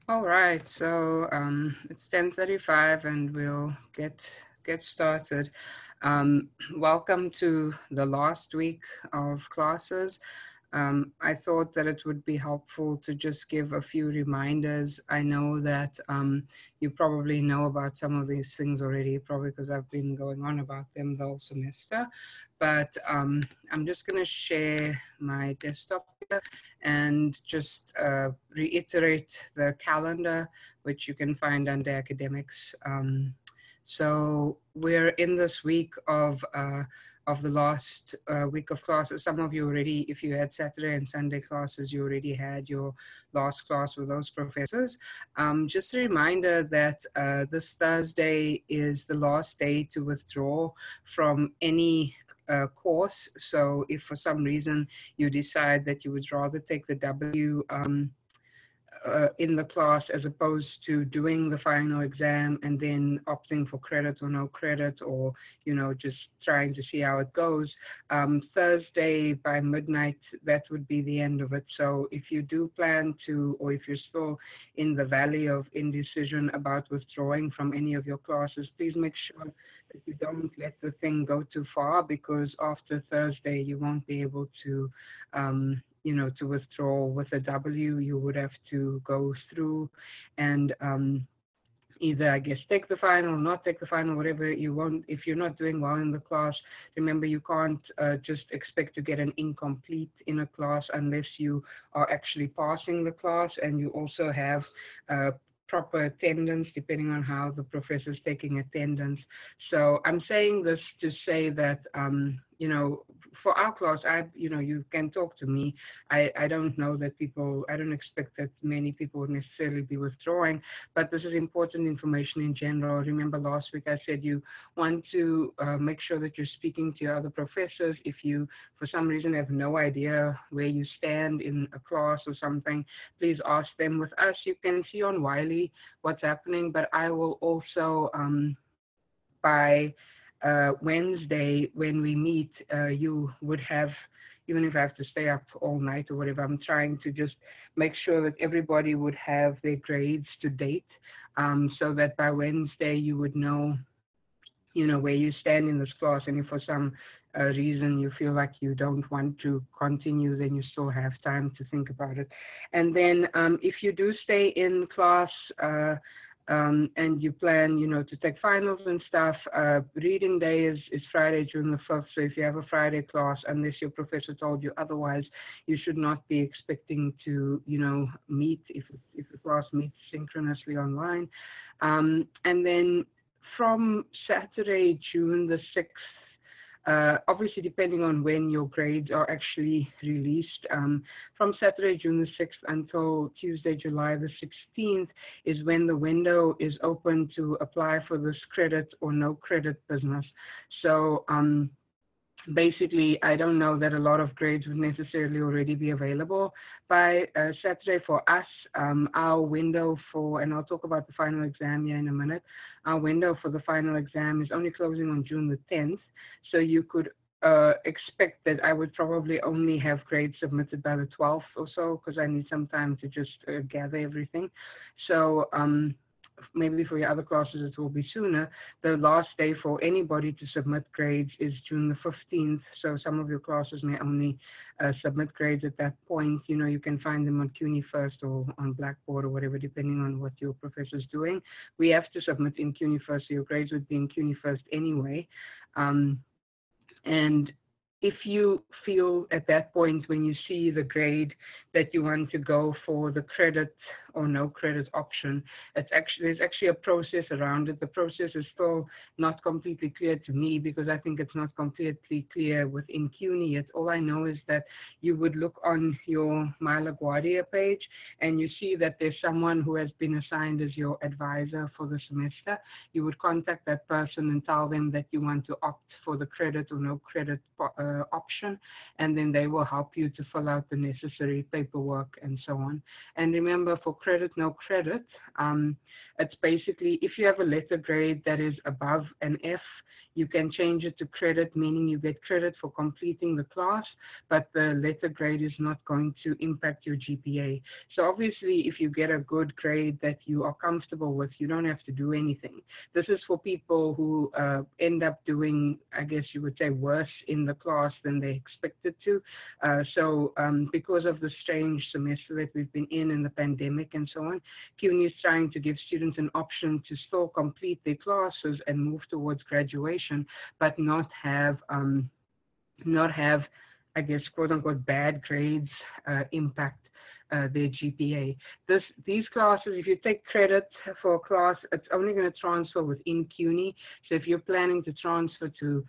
All right, so it's 10:35 and we'll get started. Welcome to the last week of classes. I thought that it would be helpful to just give a few reminders. I know that you probably know about some of these things already, probably because I've been going on about them the whole semester. But I'm just going to share my desktop here and just reiterate the calendar, which you can find under academics. So we're in this week of the last week of classes. Some of you already, if you had Saturday and Sunday classes, you already had your last class with those professors. Just a reminder that this Thursday is the last day to withdraw from any course. So if for some reason you decide that you would rather take the W in the class as opposed to doing the final exam and then opting for credit or no credit, or just trying to see how it goes, Thursday by midnight, that would be the end of it. So if you do plan to, or if you're still in the valley of indecision about withdrawing from any of your classes, please make sure that you don't let the thing go too far, because after Thursday you won't be able to to withdraw with a W. You would have to go through and either, I guess, take the final, not take the final, whatever you want. If you're not doing well in the class, remember you can't just expect to get an incomplete in a class unless you are actually passing the class and you also have proper attendance, depending on how the professor's taking attendance. So I'm saying this to say that, for our class, you can talk to me. I don't know that I don't expect that many people would necessarily be withdrawing, but this is important information in general. Remember last week I said you want to make sure that you're speaking to your other professors. If you, for some reason, have no idea where you stand in a class or something, please ask them. With us, you can see on Wiley what's happening, but I will also, by Wednesday, when we meet, you would have, even if I have to stay up all night or whatever, I'm trying to just make sure that everybody would have their grades to date, so that by Wednesday you would know, where you stand in this class. And if for some reason you feel like you don't want to continue, then you still have time to think about it. And then if you do stay in class, and you plan, to take finals and stuff, reading day is Friday, June the 5th. So if you have a Friday class, unless your professor told you otherwise, you should not be expecting to, meet if the class meets synchronously online. And then from Saturday, June the 6th, obviously, depending on when your grades are actually released, from Saturday, June the 6th until Tuesday, July the 16th is when the window is open to apply for this credit or no credit business. So basically, I don't know that a lot of grades would necessarily already be available by Saturday for us. Our window for, and I'll talk about the final exam here in a minute, our window for the final exam is only closing on June the 10th. So you could expect that I would probably only have grades submitted by the 12th or so, because I need some time to just gather everything. So maybe for your other classes it will be sooner. The last day for anybody to submit grades is June the 15th. So some of your classes may only submit grades at that point. You can find them on CUNY First or on Blackboard or whatever, depending on what your professor's doing. We have to submit in CUNY First, so your grades would be in CUNY First anyway. And if you feel at that point, when you see the grade, that you want to go for the credit or no credit option, there's actually a process around it. The process is still not completely clear to me, because I think it's not completely clear within CUNY yet. All I know is that you would look on your My LaGuardia page and you see that there's someone who has been assigned as your advisor for the semester. You would contact that person and tell them that you want to opt for the credit or no credit option, and then they will help you to fill out the necessary paperwork and so on. And remember, for credit, no credit, it's basically, if you have a letter grade that is above an F, you can change it to credit, meaning you get credit for completing the class, but the letter grade is not going to impact your GPA. So obviously, if you get a good grade that you are comfortable with, you don't have to do anything. This is for people who end up doing, I guess you would say, worse in the class than they expected to. So because of the strange semester that we've been in and the pandemic and so on, CUNY is trying to give students an option to still complete their classes and move towards graduation, but not have, I guess, quote unquote, bad grades impact their GPA. These classes, if you take credit for a class, it's only going to transfer within CUNY. So if you're planning to transfer to,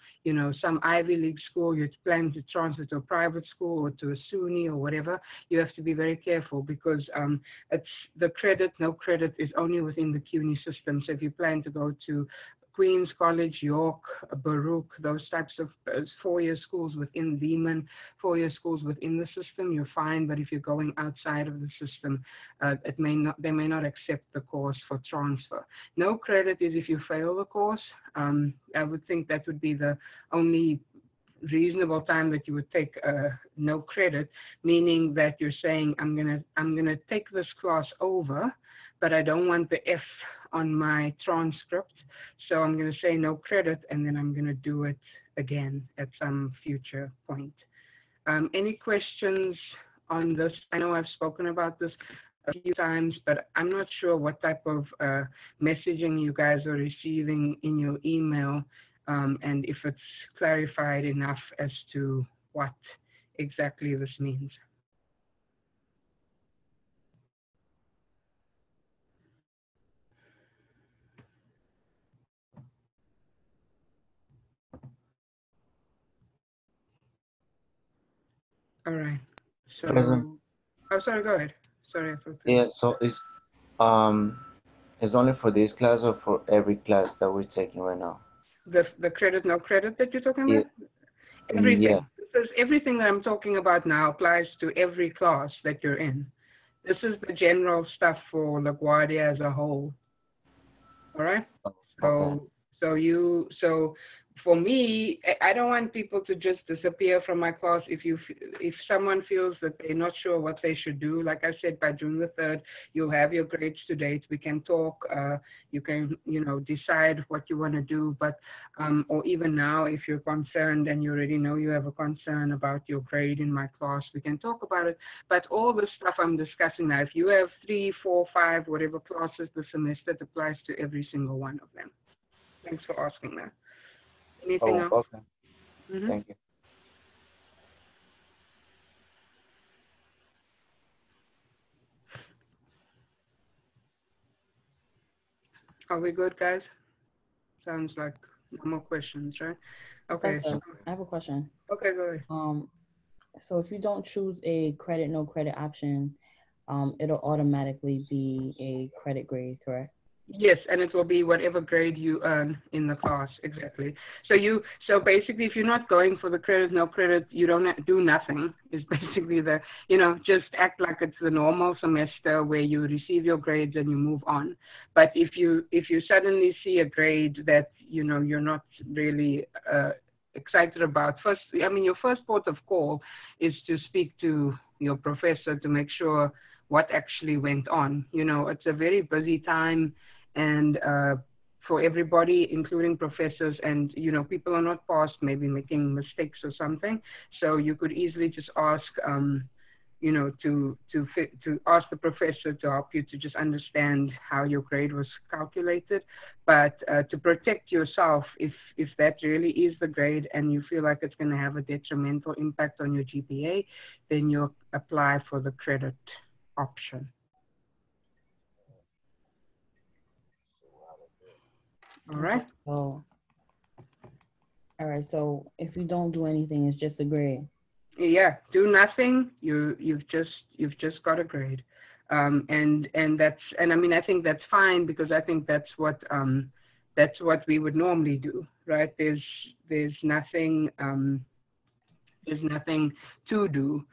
some Ivy League school, you're planning to transfer to a private school or to a SUNY or whatever, you have to be very careful because it's the credit, no credit is only within the CUNY system. So if you plan to go to Queens College, York, Baruch, those types of four-year schools within Lehman, four-year schools within the system, you're fine. But if you're going outside of the system, they may not accept the course for transfer. No credit is if you fail the course. I would think that would be the only reasonable time that you would take no credit, meaning that you're saying, I'm gonna take this class over, but I don't want the F on my transcript, so I'm going to say no credit, and then I'm going to do it again at some future point. Any questions on this? I know I've spoken about this a few times, but I'm not sure what type of messaging you guys are receiving in your email, and if it's clarified enough as to what exactly this means. All right. So, oh, sorry, go ahead. Sorry, I thought that. Yeah, so it's only for this class or for every class that we're taking right now? The credit, no credit that you're talking Yeah, about? Everything. yeah. This is everything that I'm talking about now applies to every class that you're in. This is the general stuff for LaGuardia as a whole. All right. Okay. So for me, I don't want people to just disappear from my class. If someone feels that they're not sure what they should do, like I said, by June the 3rd, you'll have your grades to date. We can talk. You can decide what you want to do. But or even now, if you're concerned and you already know you have a concern about your grade in my class, we can talk about it. But all the stuff I'm discussing now, if you have 3, 4, 5, whatever classes the semester, it applies to every single one of them. Thanks for asking that. Anything Oh, else? okay. Mm-hmm. Thank you. Are we good, guys? Sounds like no more questions, right? Okay. Professor, I have a question. Okay, go ahead. So if you don't choose a credit, no credit option, it'll automatically be a credit grade, correct? Yes, and it will be whatever grade you earn in the class, exactly. So basically, if you're not going for the credit, no credit, you don't do nothing. Is basically just act like it's the normal semester where you receive your grades and you move on. But if you suddenly see a grade that you're not really excited about, your first port of call is to speak to your professor to make sure what actually went on. It's a very busy time, and for everybody, including professors, and people are not past maybe making mistakes or something. So you could easily just ask, to ask the professor to help you to just understand how your grade was calculated. But to protect yourself, if that really is the grade and you feel like it's going to have a detrimental impact on your GPA, then you apply for the credit option. All right. Oh, all right. So if you don't do anything, it's just a grade. Yeah, do nothing. You've just got a grade, and I think that's fine because I think that's what we would normally do, right? There's nothing to do.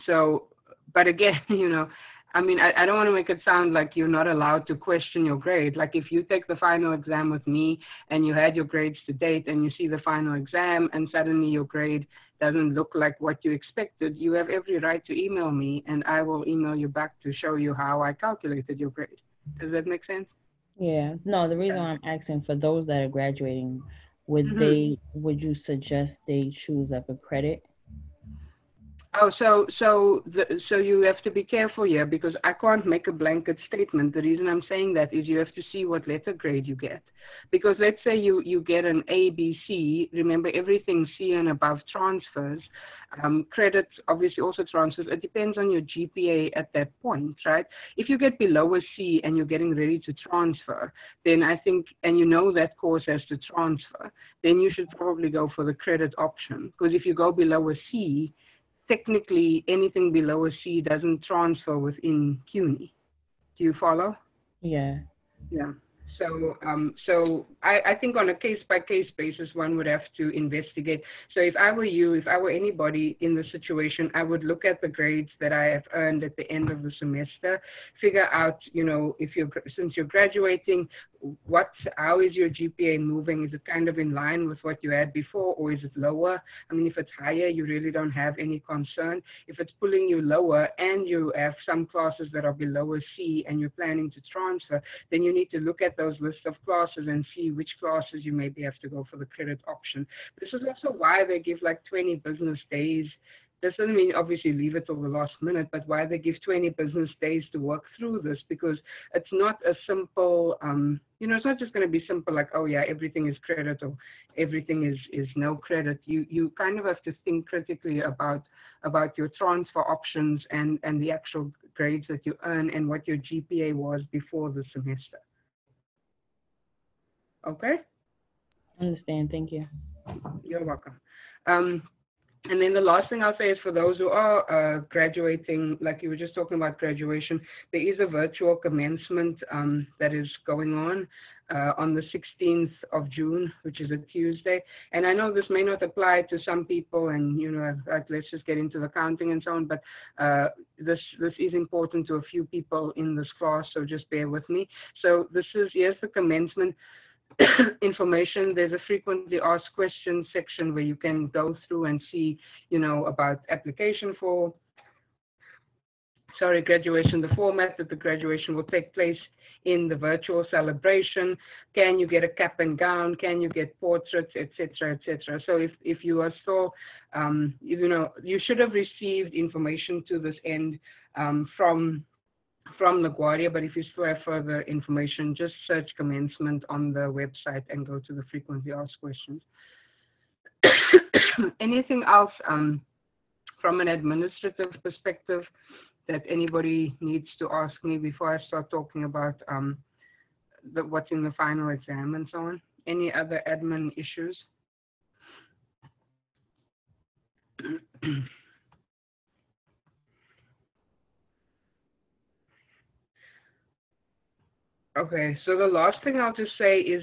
So, but again, I mean, I don't want to make it sound like you're not allowed to question your grade. Like if you take the final exam with me and you had your grades to date and you see the final exam and suddenly your grade doesn't look like what you expected, you have every right to email me and I will email you back to show you how I calculated your grade. Does that make sense? Yeah. No, the reason why I'm asking, for those that are graduating, would you suggest they choose like a credit? Oh, so you have to be careful here because I can't make a blanket statement. The reason I'm saying that is you have to see what letter grade you get. Because let's say you get an A, B, C. Remember, everything C and above transfers. Credit obviously also transfers. It depends on your GPA at that point, right? If you get below a C and you're getting ready to transfer, then I think, and you know that course has to transfer, then you should probably go for the credit option. Because if you go below a C, technically anything below a C doesn't transfer within CUNY. Do you follow? Yeah. Yeah. So I think on a case-by-case basis, one would have to investigate. So if I were you, if I were anybody in the situation, I would look at the grades that I have earned at the end of the semester, figure out, you know, since you're graduating, how is your GPA moving? Is it kind of in line with what you had before, or is it lower? I mean, if it's higher, you really don't have any concern. If it's pulling you lower and you have some classes that are below a C and you're planning to transfer, then you need to look at those lists of classes and see which classes you maybe have to go for the credit option. This is also why they give like 20 business days. This doesn't mean obviously leave it till the last minute, but why they give 20 business days to work through this, because it's not a simple, you know, it's not just going to be simple like, oh yeah, everything is credit or everything is no credit. You kind of have to think critically about your transfer options and the actual grades that you earn and what your GPA was before the semester. Okay? Understand. Thank you. You're welcome. And then the last thing I'll say is for those who are graduating, like you were just talking about graduation, there is a virtual commencement that is going on the 16th of June, which is a Tuesday. And I know this may not apply to some people and, you know, like, let's just get into the counting and so on, but this is important to a few people in this class, so just bear with me. So here's the commencement information. There's a frequently asked questions section where you can go through and see, you know, about application for, graduation, the format that the graduation will take place in the virtual celebration. Can you get a cap and gown? Can you get portraits, etc., etc. So if you are still, you know, you should have received information to this end from LaGuardia, but if you still have further information, just search commencement on the website and go to the frequently asked questions. Anything else from an administrative perspective that anybody needs to ask me before I start talking about what's in the final exam and so on? Any other admin issues? Okay, so the last thing I'll just say is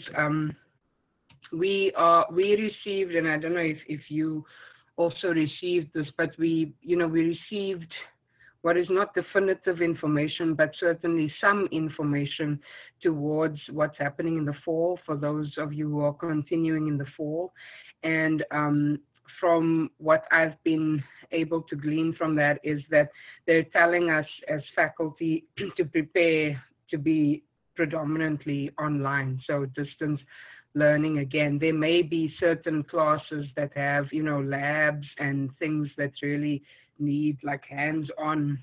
we received, and I don't know if you also received this, but we received what is not definitive information, but certainly some information towards what's happening in the fall for those of you who are continuing in the fall. And from what I've been able to glean from that is that they're telling us as faculty to prepare to be predominantly online, so distance learning again. There may be certain classes that have, you know, labs and things that really need like hands-on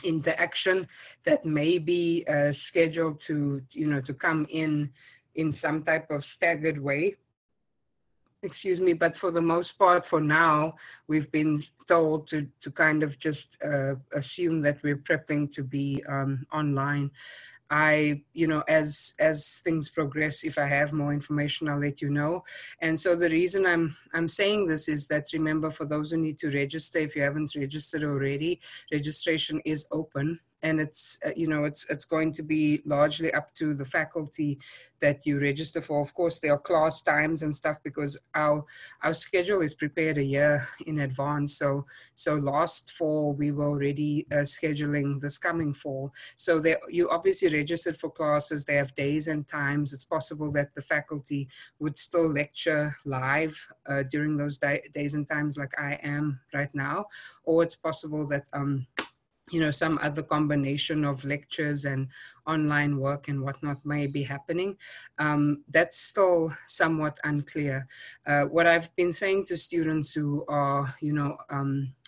interaction that may be scheduled to, you know, to come in some type of staggered way. Excuse me, but for the most part, for now, we've been told to kind of just assume that we're prepping to be online. as things progress, if I have more information, I'll let you know. And so the reason I'm saying this is that, remember, for those who need to register, if you haven't registered already, registration is open. And it's, it's going to be largely up to the faculty that you register for. Of course, there are class times and stuff because our schedule is prepared a year in advance. So last fall, we were already scheduling this coming fall. So you obviously registered for classes. They have days and times. It's possible that the faculty would still lecture live during those days and times like I am right now. Or it's possible that some other combination of lectures and online work and whatnot may be happening. That's still somewhat unclear. What I've been saying to students who are,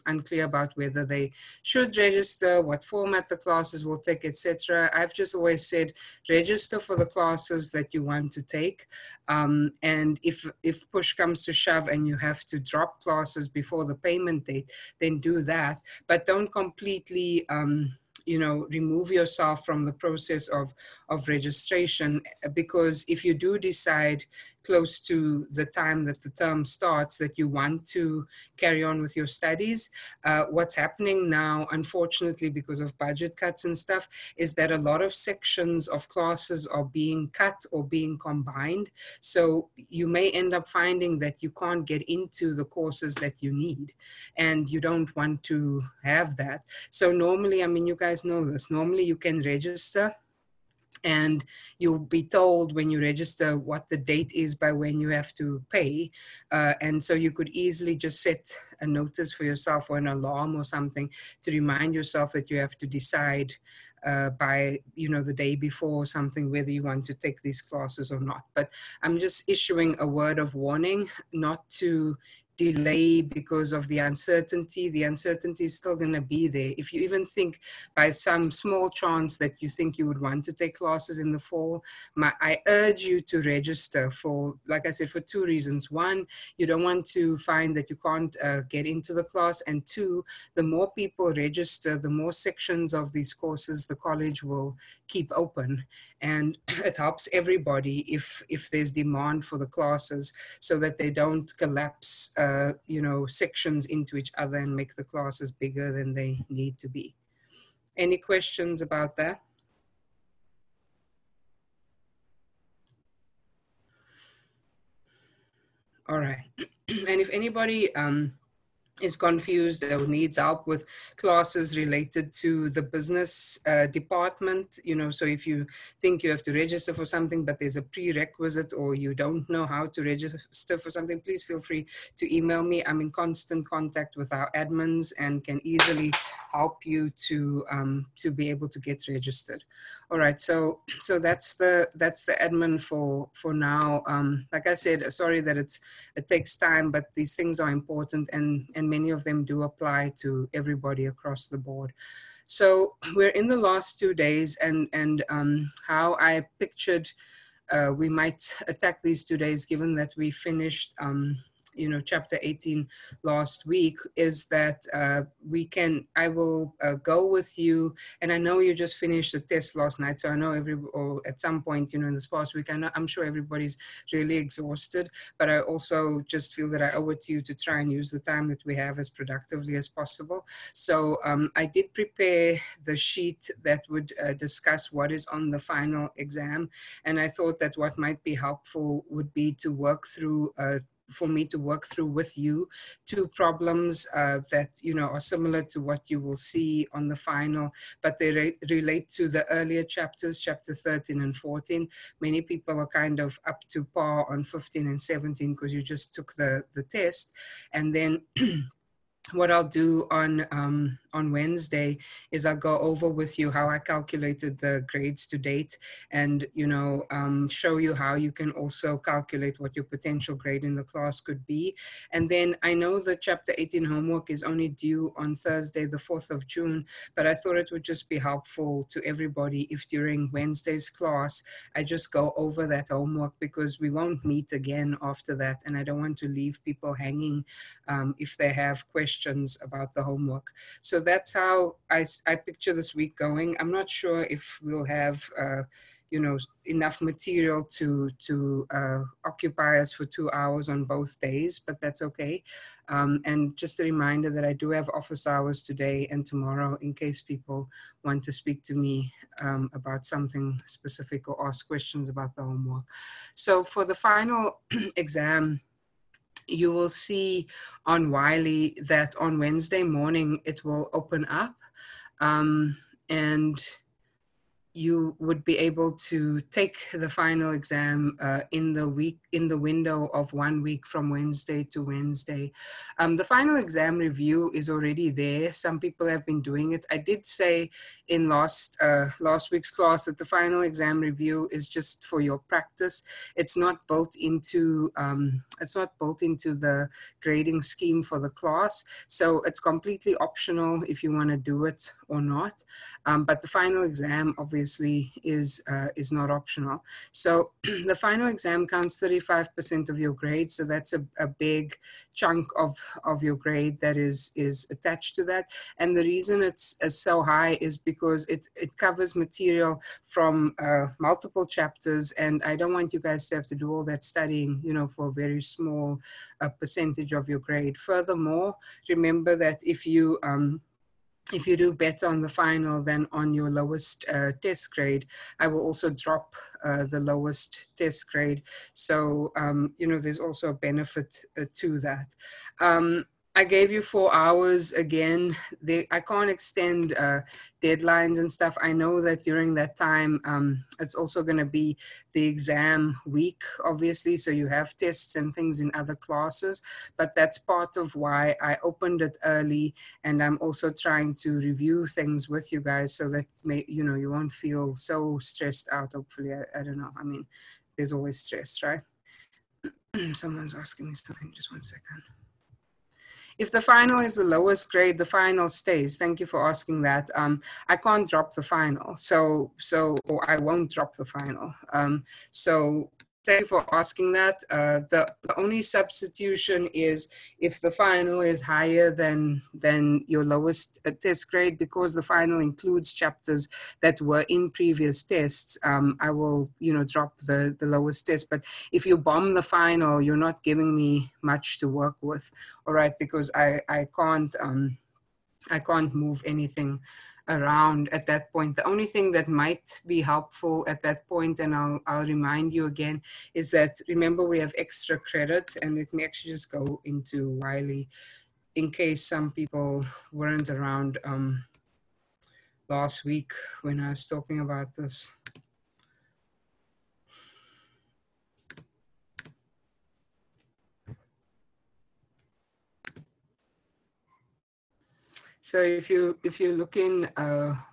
unclear about whether they should register, what format the classes will take, etc. I've just always said, register for the classes that you want to take. And if push comes to shove and you have to drop classes before the payment date, then do that. But don't completely, remove yourself from the process of registration, because if you do decide close to the time that the term starts that you want to carry on with your studies, what's happening now, unfortunately, because of budget cuts and stuff, is that a lot of sections of classes are being cut or being combined. So you may end up finding that you can't get into the courses that you need, and you don't want to have that. So normally, you guys know this, normally you can register and you'll be told when you register what the date is by when you have to pay. And so you could easily just set a notice for yourself or an alarm or something to remind yourself that you have to decide by the day before or something whether you want to take these classes or not. But I'm just issuing a word of warning not to delay because of the uncertainty. The uncertainty is still going to be there. If you even think by some small chance that you think you would want to take classes in the fall, I urge you to register for, like I said, for two reasons. One, you don't want to find that you can't get into the class. And two, the more people register, the more sections of these courses the college will keep open. And it helps everybody if there's demand for the classes so that they don't collapse sections into each other and make the classes bigger than they need to be. Any questions about that? All right. And if anybody is confused or needs help with classes related to the business department, so if you think you have to register for something, but there's a prerequisite or you don't know how to register for something, please feel free to email me. I'm in constant contact with our admins and can easily help you to be able to get registered. All right, so that's the admin for now. Like I said, sorry that it takes time, but these things are important, and many of them do apply to everybody across the board. So we're in the last 2 days, and how I pictured we might attack these 2 days, given that we finished chapter 18 last week, is that I will go with you. And I know you just finished the test last night, so I know or at some point, in this past week, I'm sure everybody's really exhausted, but I also just feel that I owe it to you to try and use the time that we have as productively as possible. So I did prepare the sheet that would discuss what is on the final exam. And I thought that what might be helpful would be to work through for me to work through with you 2 problems that are similar to what you will see on the final, but they relate to the earlier chapters, chapter 13 and 14. Many people are kind of up to par on 15 and 17 because you just took the test. And then what I'll do on Wednesday is I'll go over with you how I calculated the grades to date, and show you how you can also calculate what your potential grade in the class could be. And then I know the chapter 18 homework is only due on Thursday, the 4th of June, but I thought it would just be helpful to everybody if during Wednesday's class I just go over that homework, because we won't meet again after that, and I don't want to leave people hanging if they have questions about the homework. So that's how I picture this week going. I'm not sure if we'll have, you know, enough material to occupy us for 2 hours on both days, but that's okay. And just a reminder that I do have office hours today and tomorrow in case people want to speak to me about something specific or ask questions about the homework. So for the final exam, you will see on Wiley that on Wednesday morning it will open up, and you would be able to take the final exam in the window of 1 week from Wednesday to Wednesday. The final exam review is already there. Some people have been doing it. I did say in last week's class that the final exam review is just for your practice. It's not built into the grading scheme for the class, so it's completely optional if you want to do it or not. But the final exam obviously is not optional. So the final exam counts 35% of your grade. So that's a big chunk of your grade that is attached to that. And the reason it's so high is because it covers material from multiple chapters. And I don't want you guys to have to do all that studying, you know, for a very small percentage of your grade. Furthermore, remember that if you do better on the final than on your lowest test grade, I will also drop the lowest test grade. So, you know, there's also a benefit to that. I gave you 4 hours again. I can't extend deadlines and stuff. I know that during that time, it's also going to be the exam week, obviously. So you have tests and things in other classes, but that's part of why I opened it early. And I'm also trying to review things with you guys so that, you won't feel so stressed out, hopefully. I don't know. I mean, there's always stress, right? Someone's asking me something. Just 1 second. If the final is the lowest grade, the final stays. Thank you for asking that. I can't drop the final, or I won't drop the final. So thank you for asking that. The only substitution is if the final is higher than your lowest test grade, because the final includes chapters that were in previous tests. I will, drop the lowest test. But if you bomb the final, you're not giving me much to work with, all right? Because I can't move anything around at that point. The only thing that might be helpful at that point, and I'll remind you again, is that remember we have extra credit, and let me actually just go into Wiley in case some people weren't around last week when I was talking about this. So if you look in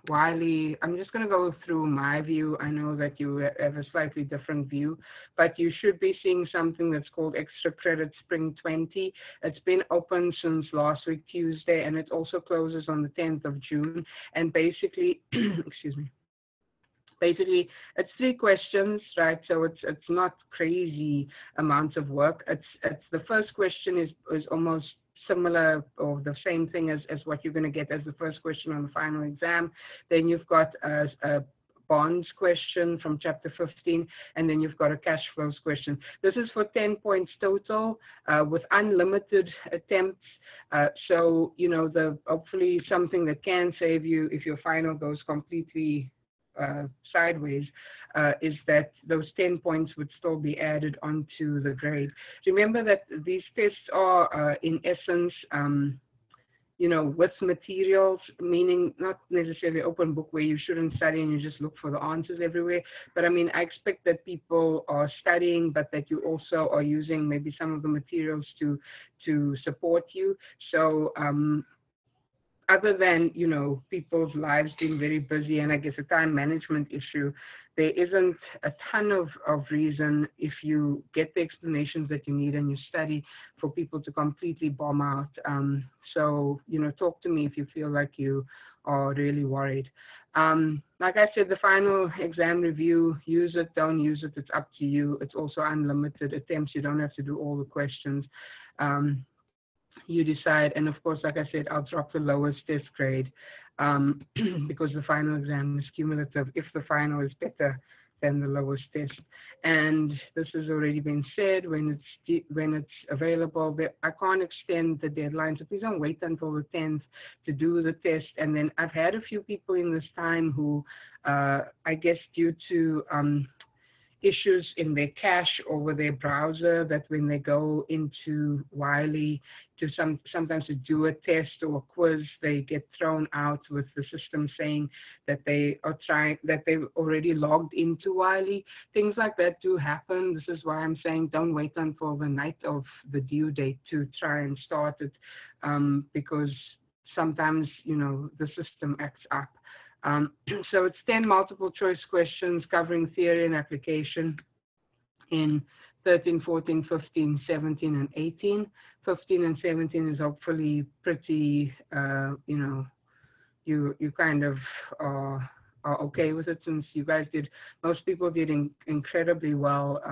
Wiley, I'm just going to go through my view. I know that you have a slightly different view, but you should be seeing something that's called Extra Credit Spring 20. It's been open since last week, Tuesday, and it also closes on the 10th of June. And basically, excuse me. Basically, it's 3 questions, right? So it's not crazy amounts of work. It's the first question is almost similar or the same thing as what you're going to get as the first question on the final exam. Then you've got a bonds question from chapter 15, and then you've got a cash flows question. This is for 10 points total with unlimited attempts. So, hopefully something that can save you if your final goes completely sideways, is that those 10 points would still be added onto the grade. Remember that these tests are, in essence, with materials, meaning not necessarily open book where you shouldn't study and you just look for the answers everywhere. But I mean, I expect that people are studying, but that you also are using maybe some of the materials to support you. So, other than, people's lives being very busy and I guess a time management issue, there isn't a ton of reason, if you get the explanations that you need and you study, for people to completely bomb out. So, talk to me if you feel like you are really worried. Like I said, the final exam review, use it, don't use it, it's up to you. It's also unlimited attempts. You don't have to do all the questions. you decide. And of course, like I said, I'll drop the lowest test grade because the final exam is cumulative if the final is better than the lowest test. And this has already been said, when it's available, I can't extend the deadline, so please don't wait until the 10th to do the test. And then I've had a few people in this time who, I guess due to issues in their cache over their browser, that when they go into Wiley to sometimes to do a test or a quiz, they get thrown out with the system saying that they've already logged into Wiley. Things like that do happen. This is why I'm saying don't wait until the night of the due date to try and start it, because sometimes, the system acts up. So it's 10 multiple choice questions covering theory and application in 13, 14, 15, 17, and 18. 15 and 17 is hopefully pretty, you kind of are okay with it, since you guys most people did incredibly well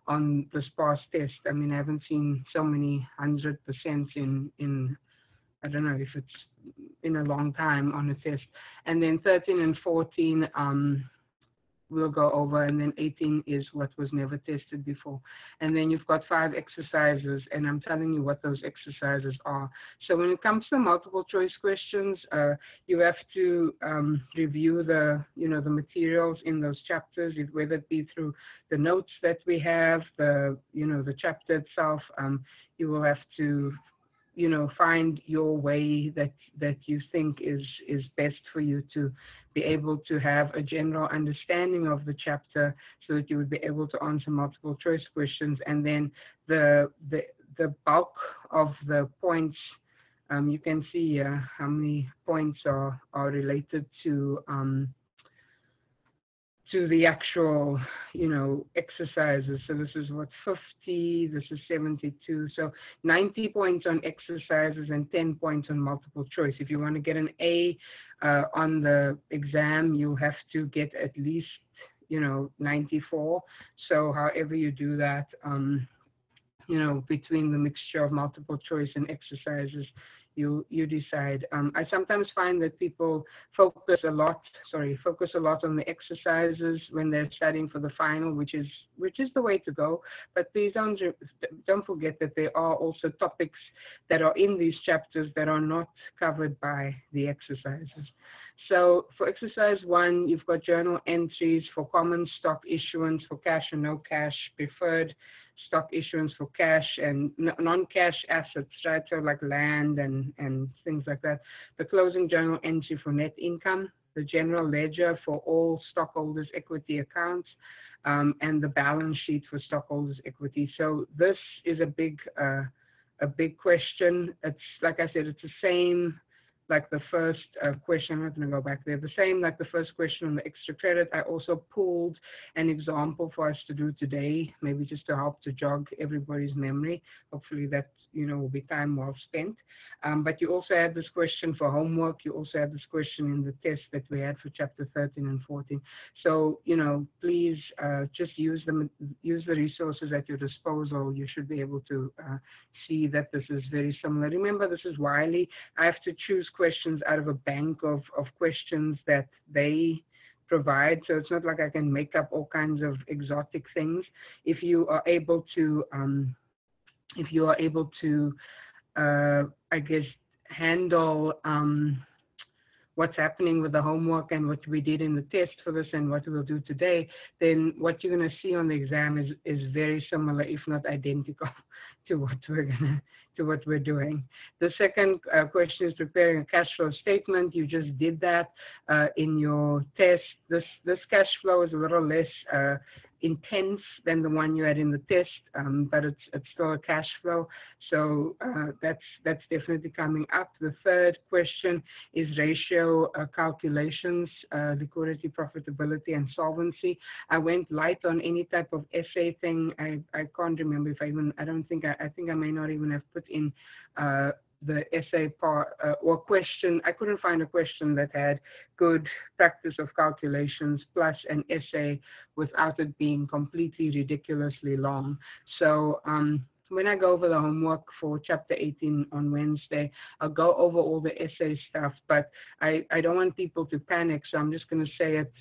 on this past test. I mean, I haven't seen so many 100% in I don't know if it's in a long time on a test. And then 13 and 14 we'll go over, and then 18 is what was never tested before. And then you've got 5 exercises, and I'm telling you what those exercises are. So when it comes to multiple choice questions, you have to review the materials in those chapters, whether it be through the notes that we have, the chapter itself. You will have to find your way that you think is best for you to be able to have a general understanding of the chapter, so that you would be able to answer multiple choice questions. And then the bulk of the points, you can see how many points are related to the actual, exercises. So this is 50, this is 72. So 90 points on exercises and 10 points on multiple choice. If you want to get an A on the exam, you have to get at least, 94. So however you do that, between the mixture of multiple choice and exercises, you decide. I sometimes find that people focus a lot on the exercises when they're studying for the final, which is the way to go. But please don't forget that there are also topics that are in these chapters that are not covered by the exercises. So for exercise 1, you've got journal entries for common stock issuance for cash and no cash, preferred stock issuance for cash and non-cash assets, right? So like land and things like that. The closing journal entry for net income, the general ledger for all stockholders' equity accounts, and the balance sheet for stockholders' equity. So this is a big question. It's like I said, it's the same like the first question. I'm not going to go back there. The same like the first question on the extra credit. I also pulled an example for us to do today, maybe just to help to jog everybody's memory. Hopefully that will be time well spent. But you also had this question for homework. You also had this question in the test that we had for chapter 13 and 14. So please just use the resources at your disposal. You should be able to see that this is very similar. Remember, this is Wiley. I have to choose questions out of a bank of questions that they provide. So it's not like I can make up all kinds of exotic things. If you are able to I guess, handle what's happening with the homework and what we did in the test for this and what we'll do today, then what you're going to see on the exam is very similar, if not identical, to what we're doing. The second question is preparing a cash flow statement. You just did that in your test. This cash flow is a little less intense than the one you had in the test, but it's still a cash flow. So that's definitely coming up. The third question is ratio calculations, liquidity, profitability, and solvency. I went light on any type of essay thing. I can't remember if I think I may not even have put in the essay part or question. I couldn't find a question that had good practice of calculations plus an essay without it being completely ridiculously long. So when I go over the homework for chapter 18 on Wednesday, I'll go over all the essay stuff, but I don't want people to panic. So I'm just going to say it,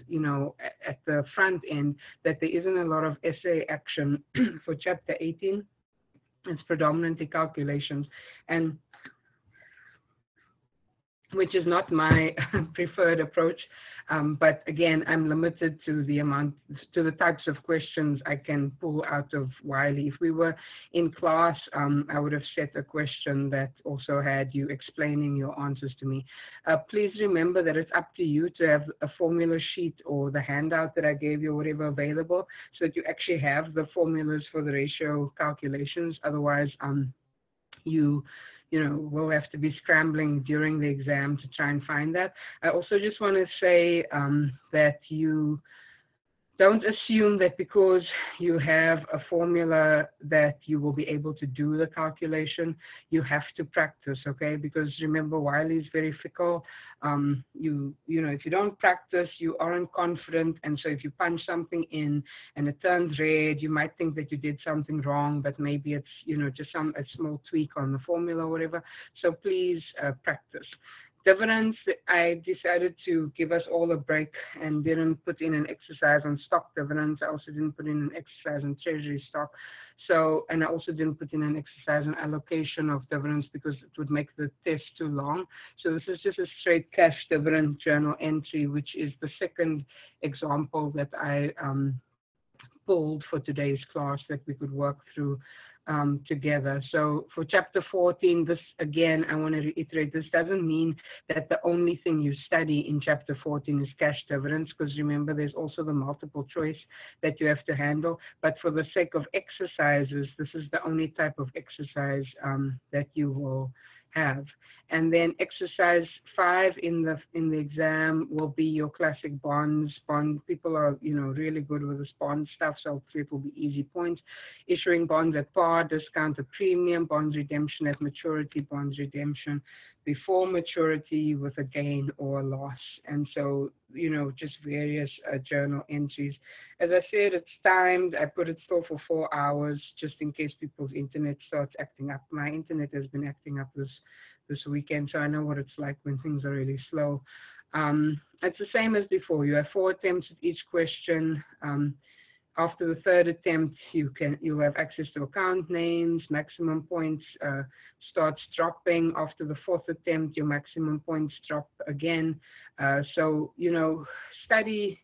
at the front end, that there isn't a lot of essay action for chapter 18. It's predominantly calculations, and which is not my preferred approach. But again, I'm limited to the types of questions I can pull out of Wiley. If we were in class, I would have set a question that also had you explaining your answers to me. Please remember that it's up to you to have a formula sheet or the handout that I gave you, whatever available, so that you actually have the formulas for the ratio calculations. Otherwise, we'll have to be scrambling during the exam to try and find that. I also just want to say that you don't assume that because you have a formula that you will be able to do the calculation. You have to practice, okay? Because remember, Wiley is very fickle. If you don't practice, you aren't confident. And so if you punch something in and it turns red, you might think that you did something wrong, but maybe it's, just a small tweak on the formula or whatever. So please practice. Dividends, I decided to give us all a break and didn't put in an exercise on stock dividends. I also didn't put in an exercise on treasury stock. And I also didn't put in an exercise on allocation of dividends because it would make the test too long. So this is just a straight cash dividend journal entry, which is the second example that I pulled for today's class that we could work through together. So for chapter 14, this again, I want to reiterate, this doesn't mean that the only thing you study in chapter 14 is cash dividends, because remember, there's also the multiple choice that you have to handle. But for the sake of exercises, this is the only type of exercise that you will have. And then exercise 5 in the exam will be your classic bonds. People are really good with this bond stuff, so hopefully it will be easy points. Issuing bonds at par, discount at premium, bonds redemption at maturity, bonds redemption before maturity with a gain or a loss. And so just various journal entries. As I said, it's timed. I put it still for 4 hours just in case people's internet starts acting up. My internet has been acting up this weekend, so I know what it's like when things are really slow. It's the same as before. You have 4 attempts at each question. After the 3rd attempt, you'll have access to account names. Maximum points starts dropping. After the 4th attempt, your maximum points drop again. So study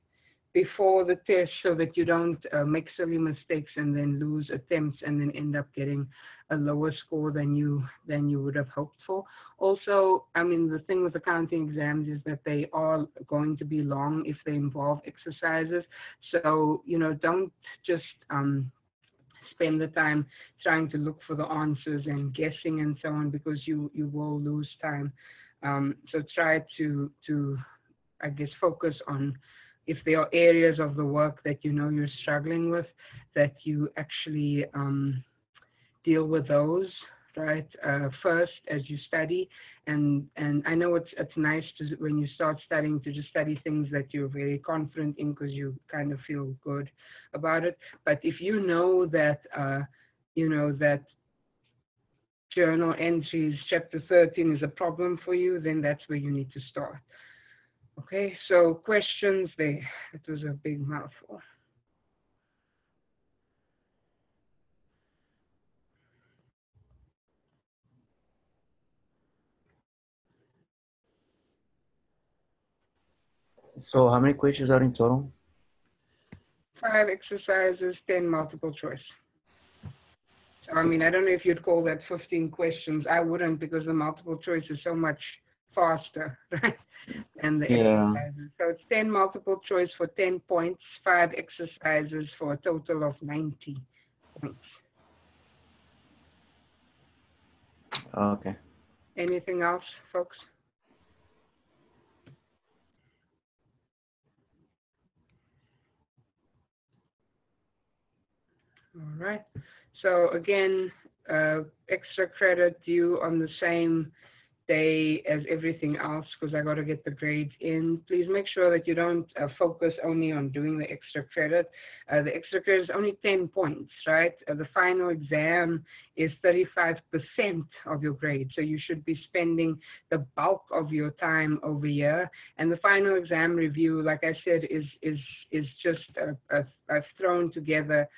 before the test so that you don't make silly mistakes and then lose attempts and then end up getting a lower score than you would have hoped for. Also, the thing with accounting exams is that they are going to be long if they involve exercises. So, don't just spend the time trying to look for the answers and guessing and so on, because you will lose time. So try to I guess, focus on if there are areas of the work that you're struggling with, that you actually deal with those right first as you study. And I know it's nice to, when you start studying, to just study things that you're very confident in because you kind of feel good about it. But if you know that that journal entries chapter 13 is a problem for you, then that's where you need to start. Okay, so questions there. It was a big mouthful. So how many questions are in total? 5 exercises, 10 multiple choice. So, I don't know if you'd call that 15 questions. I wouldn't, because the multiple choice is so much faster, right? And the exercises. So it's 10 multiple choice for 10 points, 5 exercises for a total of 90 points. Okay. Anything else, folks? All right. So again, extra credit due on the same day as everything else because I got to get the grades in. Please make sure that you don't focus only on doing the extra credit. The extra credit is only 10 points, right? The final exam is 35% of your grade. So you should be spending the bulk of your time over here. And the final exam review, like I said, is just I've thrown together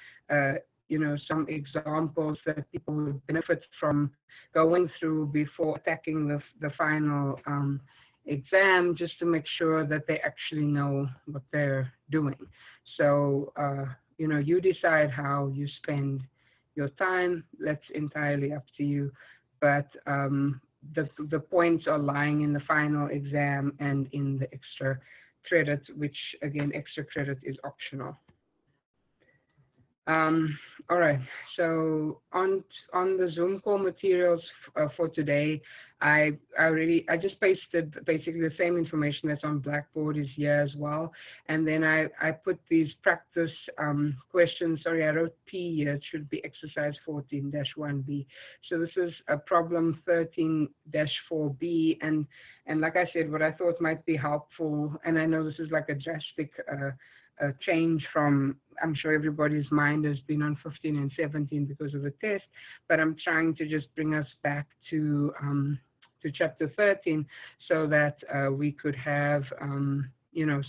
some examples that people would benefit from going through before attacking the final exam, just to make sure that they actually know what they're doing. So, you decide how you spend your time. That's entirely up to you. But the points are lying in the final exam and in the extra credit, which again, extra credit is optional. All right, so on the Zoom call materials for today, I just pasted basically the same information that's on Blackboard is here as well. And then I put these practice questions. Sorry, I wrote P here. It should be exercise 14-1B. So this is a problem 13-4B. And like I said, what I thought might be helpful, and I know this is like a drastic a change from, I'm sure everybody's mind has been on 15 and 17 because of the test, but I'm trying to just bring us back to chapter 13 so that we could have,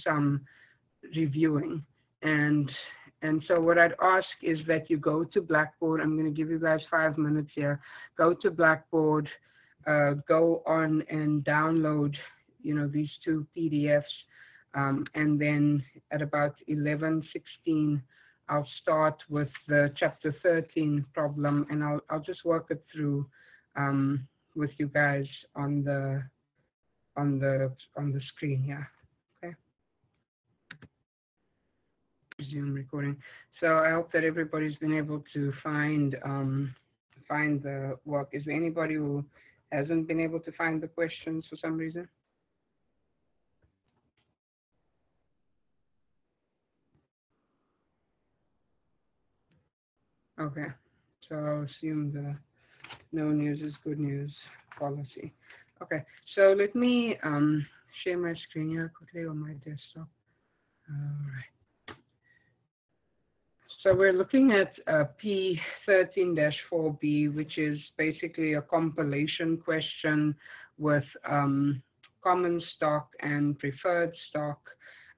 some reviewing. And so what I'd ask is that you go to Blackboard. I'm going to give you guys 5 minutes here. Go to Blackboard, go on and download, these 2 PDFs. And then at about 11:16, I'll start with the chapter 13 problem, and I'll just work it through with you guys on the screen here. Okay. Resume recording. So I hope that everybody's been able to find the work. Is there anybody who hasn't been able to find the questions for some reason? Okay, so I'll assume the no news is good news policy. Okay, so let me share my screen here quickly on my desktop. All right. So we're looking at P13-4B, which is basically a compilation question with common stock and preferred stock.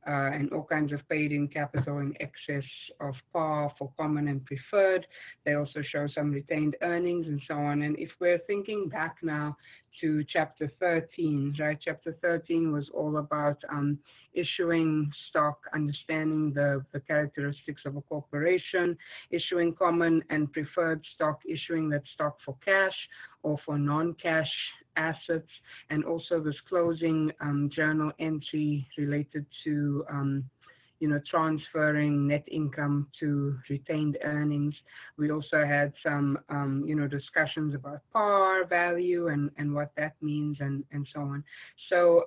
And all kinds of paid-in capital in excess of par for common and preferred. They also show some retained earnings and so on. And if we're thinking back now to chapter 13, right? Chapter 13 was all about issuing stock, understanding the characteristics of a corporation, issuing common and preferred stock, issuing that stock for cash or for non-cash assets, and also this closing journal entry related to transferring net income to retained earnings. We also had some discussions about par value and what that means and so on. So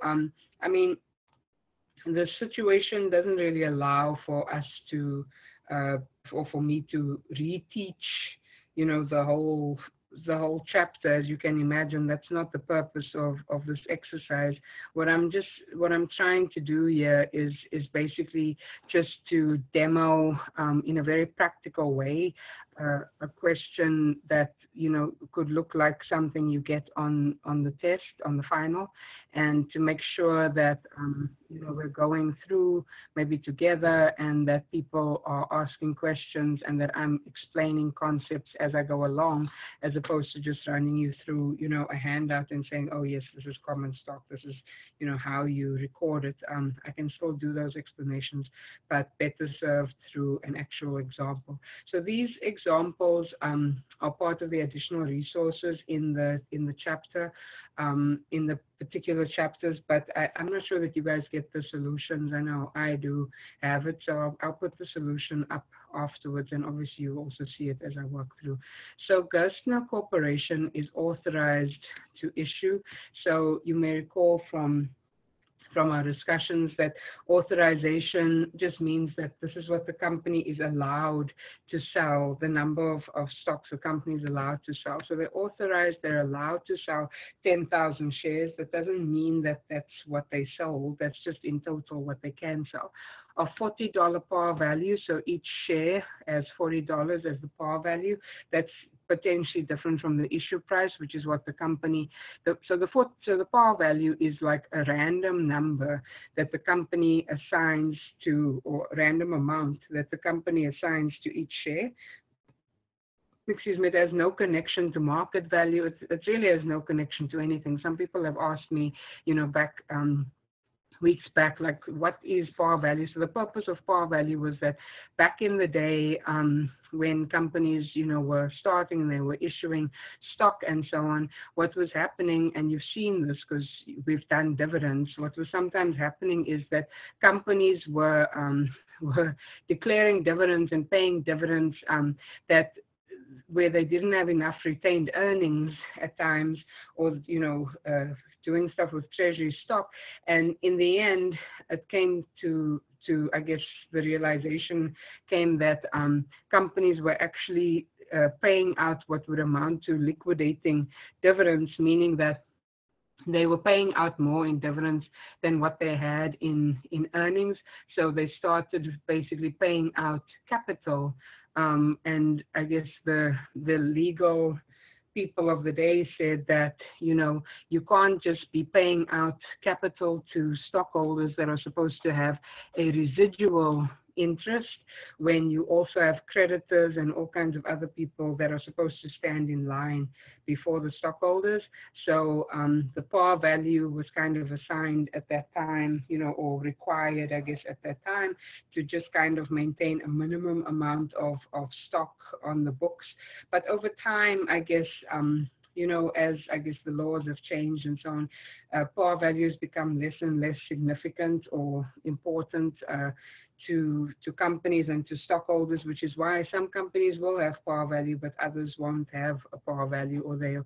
the situation doesn't really allow for us to or for me to reteach the whole chapter. As you can imagine, that's not the purpose of this exercise. What I'm trying to do here is basically just to demo in a very practical way a question that could look like something you get on the test, on the final, and to make sure that we're going through maybe together, and that people are asking questions, and that I'm explaining concepts as I go along, as opposed to just running you through a handout and saying, oh yes, this is common stock, this is how you record it. I can still do those explanations, but better served through an actual example. So these examples are part of the additional resources in the chapter, in the particular chapters, but I'm not sure that you guys get the solutions. I know I do have it, so I'll put the solution up afterwards, and obviously you'll also see it as I work through. So Gerstner Corporation is authorized to issue. So you may recall from from our discussions that authorization just means that this is what the company is allowed to sell, the number of stocks the company is allowed to sell. So they're authorized, they're allowed to sell 10,000 shares. That doesn't mean that that's what they sold. That's just in total what they can sell. A $40 par value, so each share has $40 as the par value. That's potentially different from the issue price, which is what the company, so the par value is like a random number that the company assigns to, or random amount that the company assigns to each share. Excuse me, it has no connection to market value. It really has no connection to anything. Some people have asked me, back weeks back, like, what is par value? So the purpose of par value was that back in the day, when companies, were starting and they were issuing stock and so on, what was happening, and you've seen this because we've done dividends, what was sometimes happening is that companies were declaring dividends and paying dividends that where they didn't have enough retained earnings at times, or doing stuff with treasury stock. And in the end, it came to I guess the realization came that companies were actually paying out what would amount to liquidating dividends, meaning that they were paying out more in dividends than what they had in earnings. So they started basically paying out capital. And I guess the legal people of the day said that, you can't just be paying out capital to stockholders that are supposed to have a residual interest when you also have creditors and all kinds of other people that are supposed to stand in line before the stockholders. So the par value was kind of assigned at that time, or required, I guess, at that time, to just kind of maintain a minimum amount of stock on the books. But over time, I guess, as I guess the laws have changed and so on, par values become less and less significant or important to companies and to stockholders, which is why some companies will have par value, but others won't have a par value, or they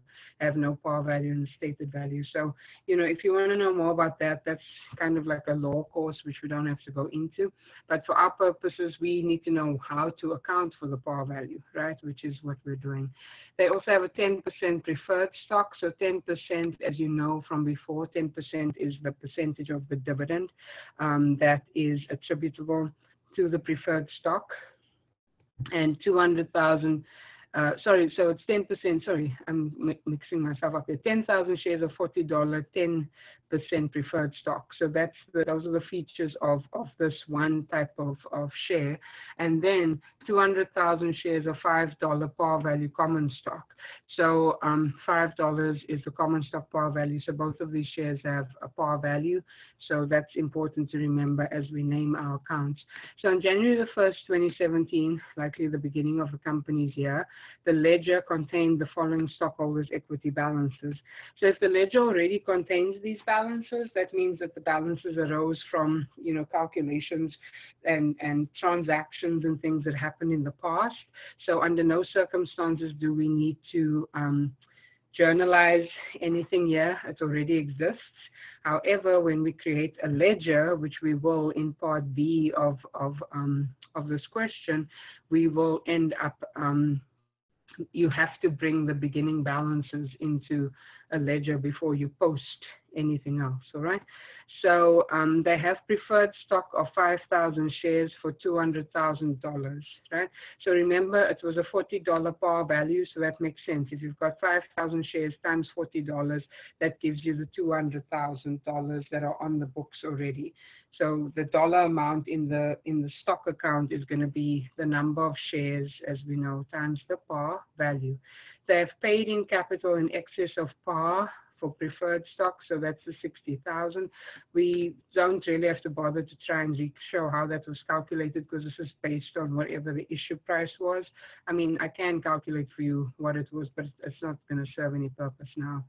have no par value and stated value. So, if you want to know more about that, that's kind of like a law course, which we don't have to go into. But for our purposes, we need to know how to account for the par value, right, which is what we're doing. They also have a 10% preferred stock. So 10%, as you know from before, 10% is the percentage of the dividend that is attributable to the preferred stock. And 200,000, sorry, so it's 10%, sorry, I'm mixing myself up here. 10,000 shares of $40, 10% preferred stock. So those are the features of this one type of share. And then 200,000 shares of $5 par value common stock. So $5 is the common stock par value. So both of these shares have a par value. So that's important to remember as we name our accounts. So on January the 1st, 2017, likely the beginning of the company's year, the ledger contained the following stockholders' equity balances. So if the ledger already contains these balances, that means that the balances arose from, calculations and transactions and things that happened in the past. So under no circumstances do we need to journalize anything here. It already exists. However, when we create a ledger, which we will in part B of this question, we will end up you have to bring the beginning balances into a ledger before you post anything else, all right? So they have preferred stock of 5,000 shares for $200,000, right? So remember, it was a $40 par value, so that makes sense. If you've got 5,000 shares times $40, that gives you the $200,000 that are on the books already. So the dollar amount in the stock account is going to be the number of shares, as we know, times the par value. They have paid in capital in excess of par for preferred stock, so that's the 60,000. We don't really have to bother to try and show how that was calculated, because this is based on whatever the issue price was. I mean, I can calculate for you what it was, but it's not going to serve any purpose now.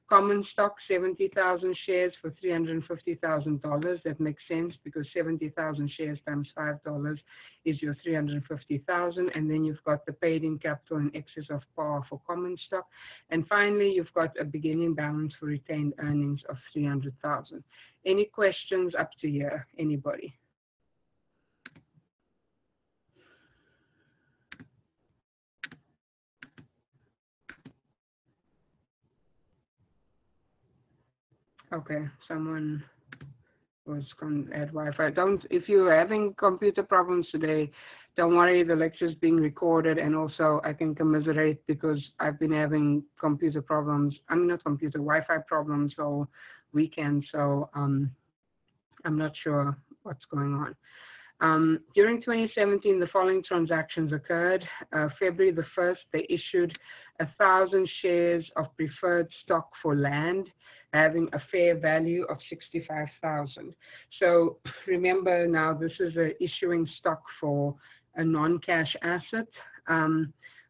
Common stock, 70,000 shares for $350,000. That makes sense because 70,000 shares times $5 is your 350,000. And then you've got the paid-in capital in excess of par for common stock. And finally, you've got a beginning balance for retained earnings of 300,000. Any questions up to here? Anybody? Okay, someone was going to add Wi-Fi. If you're having computer problems today, don't worry, the lecture's being recorded, and also I can commiserate because I've been having computer problems. I mean, not computer, Wi-Fi problems all weekend, so I'm not sure what's going on. During 2017, the following transactions occurred. February the 1st, they issued 1,000 shares of preferred stock for land, having a fair value of 65,000. So remember now, this is an issuing stock for a non-cash asset.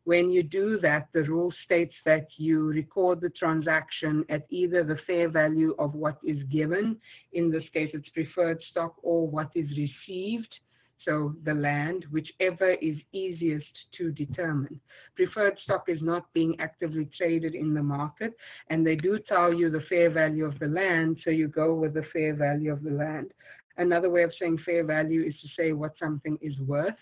When you do that, the rule states that you record the transaction at either the fair value of what is given, in this case it's preferred stock, or what is received, so the land, whichever is easiest to determine. Preferred stock is not being actively traded in the market, and they do tell you the fair value of the land, so you go with the fair value of the land. Another way of saying fair value is to say what something is worth.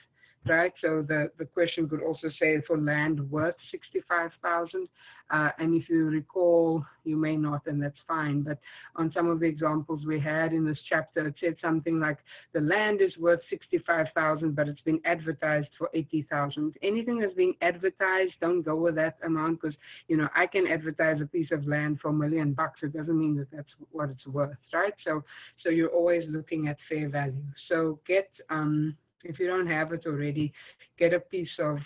Right, so the question could also say for land worth 65,000, and if you recall, you may not, and that's fine. But on some of the examples we had in this chapter, it said something like the land is worth 65,000, but it's been advertised for 80,000. Anything that's being advertised, don't go with that amount, because I can advertise a piece of land for $1 million. It doesn't mean that that's what it's worth, right? So you're always looking at fair value. So get if you don't have it already, get a piece of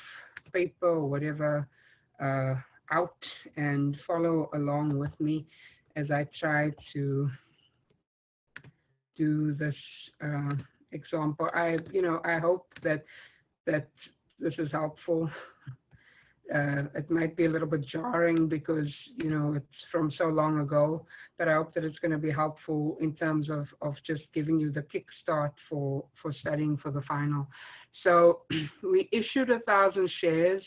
paper or whatever out and follow along with me as I try to do this example. I hope that this is helpful. It might be a little bit jarring because it's from so long ago, but I hope that it's going to be helpful in terms of just giving you the kickstart for studying for the final. So we issued 1,000 shares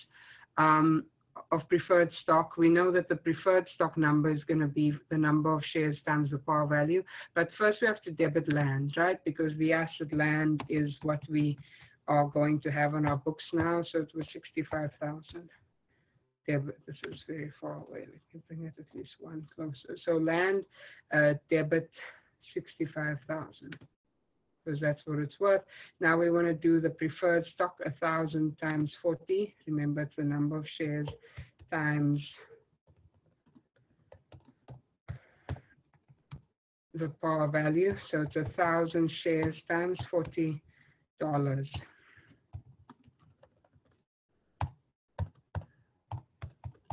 of preferred stock. We know that the preferred stock number is going to be the number of shares times the par value, but first we have to debit land, right? Because the asset land is what we are going to have on our books now. So it was 65,000. Debit, this is very far away. Let me bring it at least one closer. So land debit 65,000 because that's what it's worth. Now we want to do the preferred stock, 1,000 times 40. Remember, it's the number of shares times the par value. So it's 1,000 shares times $40.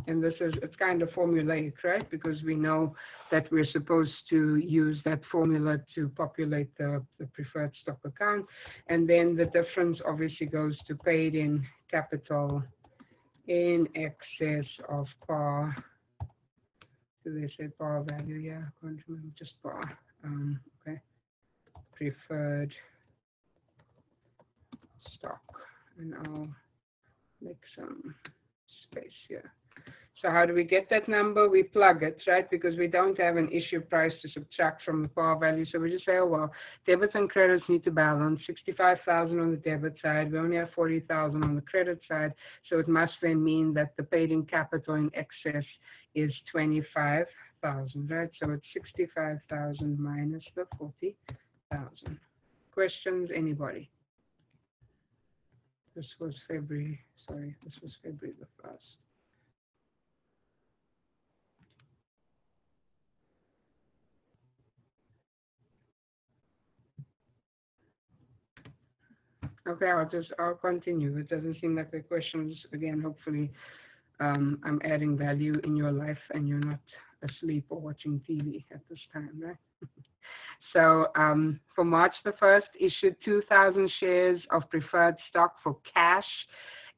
And it's kind of formulaic, right? Because we know that we're supposed to use that formula to populate the preferred stock account. And then the difference obviously goes to paid in capital in excess of par. Do they say par value? Yeah, I can't remember, just par. Okay. Preferred stock. And I'll make some space here. So how do we get that number? We plug it, right? Because we don't have an issue price to subtract from the par value. So we just say, oh, well, debits and credits need to balance. 65,000 on the debit side. We only have 40,000 on the credit side. So it must then mean that the paid in capital in excess is 25,000, right? So it's 65,000 minus the 40,000. Questions, anybody? This was February the 1st. Okay, I'll continue. It doesn't seem like the questions, again, hopefully I'm adding value in your life and you're not asleep or watching TV at this time, right? So for March the 1st, issued 2,000 shares of preferred stock for cash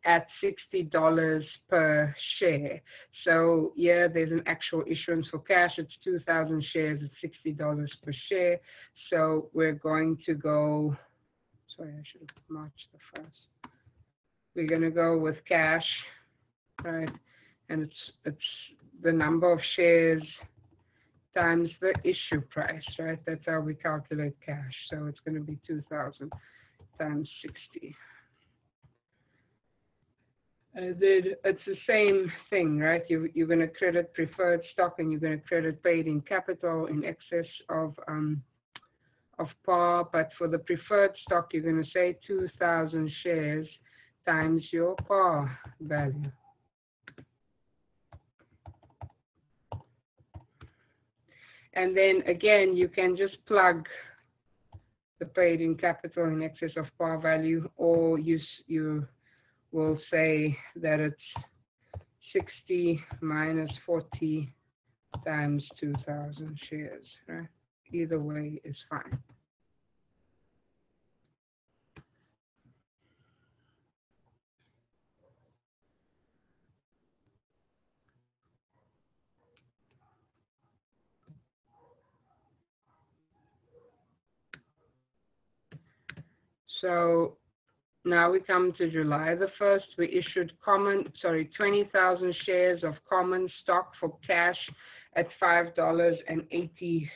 at $60 per share. So yeah, there's an actual issuance for cash. It's 2,000 shares at $60 per share. So we're going to go, sorry, I should have marked the first. We're going to go with cash, right? And it's the number of shares times the issue price, right? That's how we calculate cash. So it's going to be 2,000 times 60. And then it's the same thing, right? You're going to credit preferred stock and you're going to credit paid in capital in excess of par. But for the preferred stock, you're going to say 2,000 shares times your par value. And then again, you can just plug the paid in capital in excess of par value, or you will say that it's 60 minus 40 times 2,000 shares, right? Either way is fine. So now we come to July the 1st. We issued 20,000 shares of common stock for cash at $5.80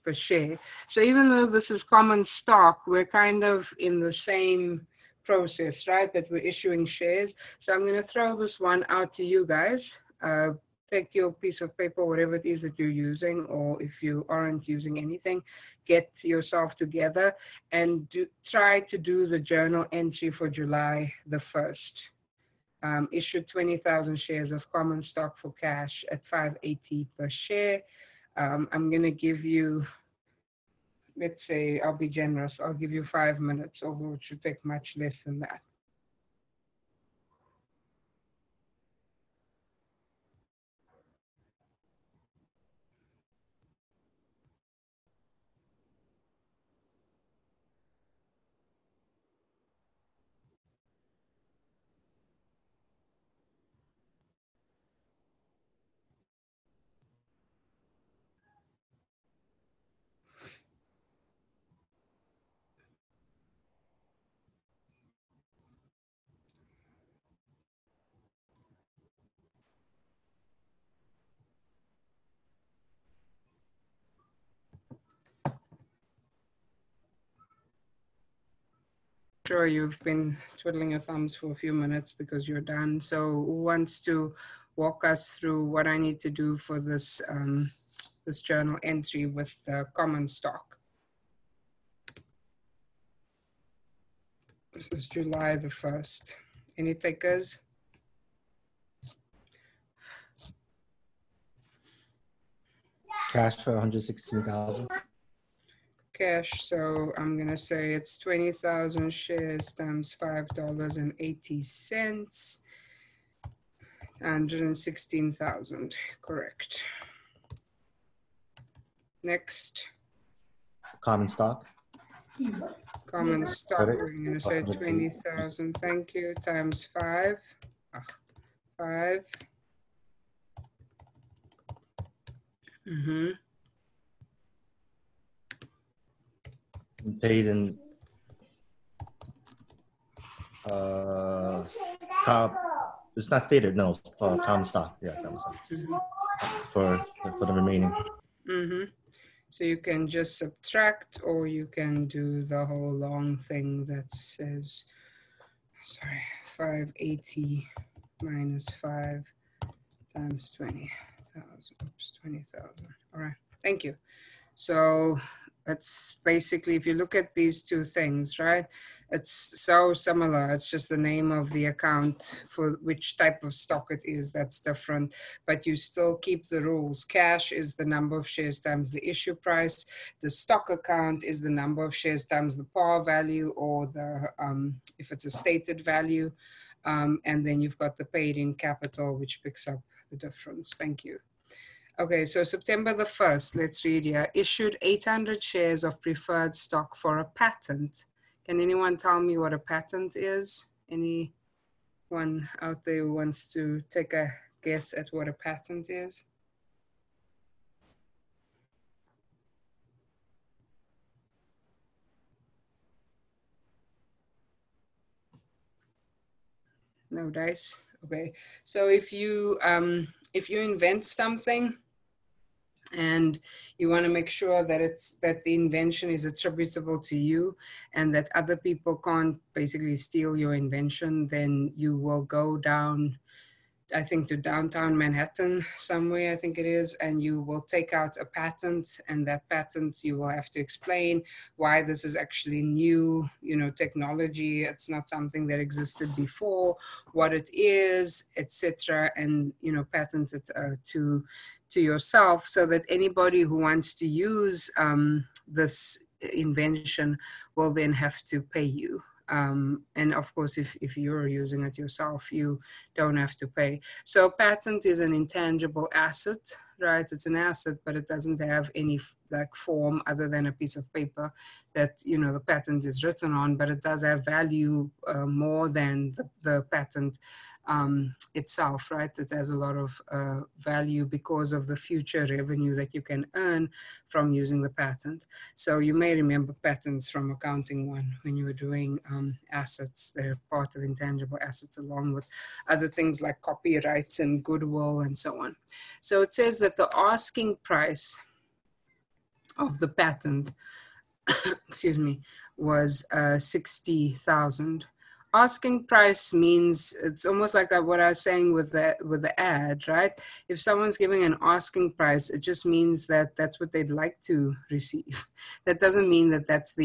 per share. So even though this is common stock, we're kind of in the same process, right, that we're issuing shares. So I'm going to throw this one out to you guys. Take your piece of paper, whatever it is that you're using, or if you aren't using anything, get yourself together and try to do the journal entry for July the 1st. Issued 20,000 shares of common stock for cash at $5.80 per share. I'm going to give you, let's say, I'll be generous. I'll give you 5 minutes, although it should take much less than that. Sure, you've been twiddling your thumbs for a few minutes because you're done. So who wants to walk us through what I need to do for this, this journal entry with the common stock? This is July the 1st. Any takers? Cash for 116,000. Cash, so I'm gonna say it's 20,000 shares times $5.80, 116,000, correct. Next. Common stock. Common stock, we're gonna say 20,000, thank you, times 5. 5. Paid in it's not stated, no, common stock. Yeah, common stock. For the remaining. So you can just subtract, or you can do the whole long thing that says, sorry, 580 minus 5 times 20,000. Oops, 20,000. All right, thank you. So it's basically, if you look at these two things, right, it's so similar. It's just the name of the account for which type of stock it is that's different, but you still keep the rules. Cash is the number of shares times the issue price. The stock account is the number of shares times the par value, or the if it's a stated value. And then you've got the paid in capital, which picks up the difference. Thank you. Okay, so September the 1st, let's read here. Issued 800 shares of preferred stock for a patent. Can anyone tell me what a patent is? Any one out there who wants to take a guess at what a patent is? No dice. Okay. So if you invent something and you want to make sure that the invention is attributable to you and that other people can't basically steal your invention, then you will go down, I think, to downtown Manhattan somewhere, I think it is, and you will take out a patent, and that patent you will have to explain why this is actually new, technology. It's not something that existed before, what it is, etc., and patent it to yourself, so that anybody who wants to use this invention will then have to pay you. And of course, if you're using it yourself, you don't have to pay. So patent is an intangible asset, right? It's an asset, but it doesn't have any form other than a piece of paper that, the patent is written on, but it does have value more than the patent itself, right? It has a lot of value because of the future revenue that you can earn from using the patent. So you may remember patents from accounting one when you were doing assets. They're part of intangible assets along with other things like copyrights and goodwill and so on. So it says that the asking price of the patent, excuse me, was 60,000. Asking price means it's almost like what I was saying with the ad, right? If someone's giving an asking price, it just means that that's what they'd like to receive. That doesn't mean that that's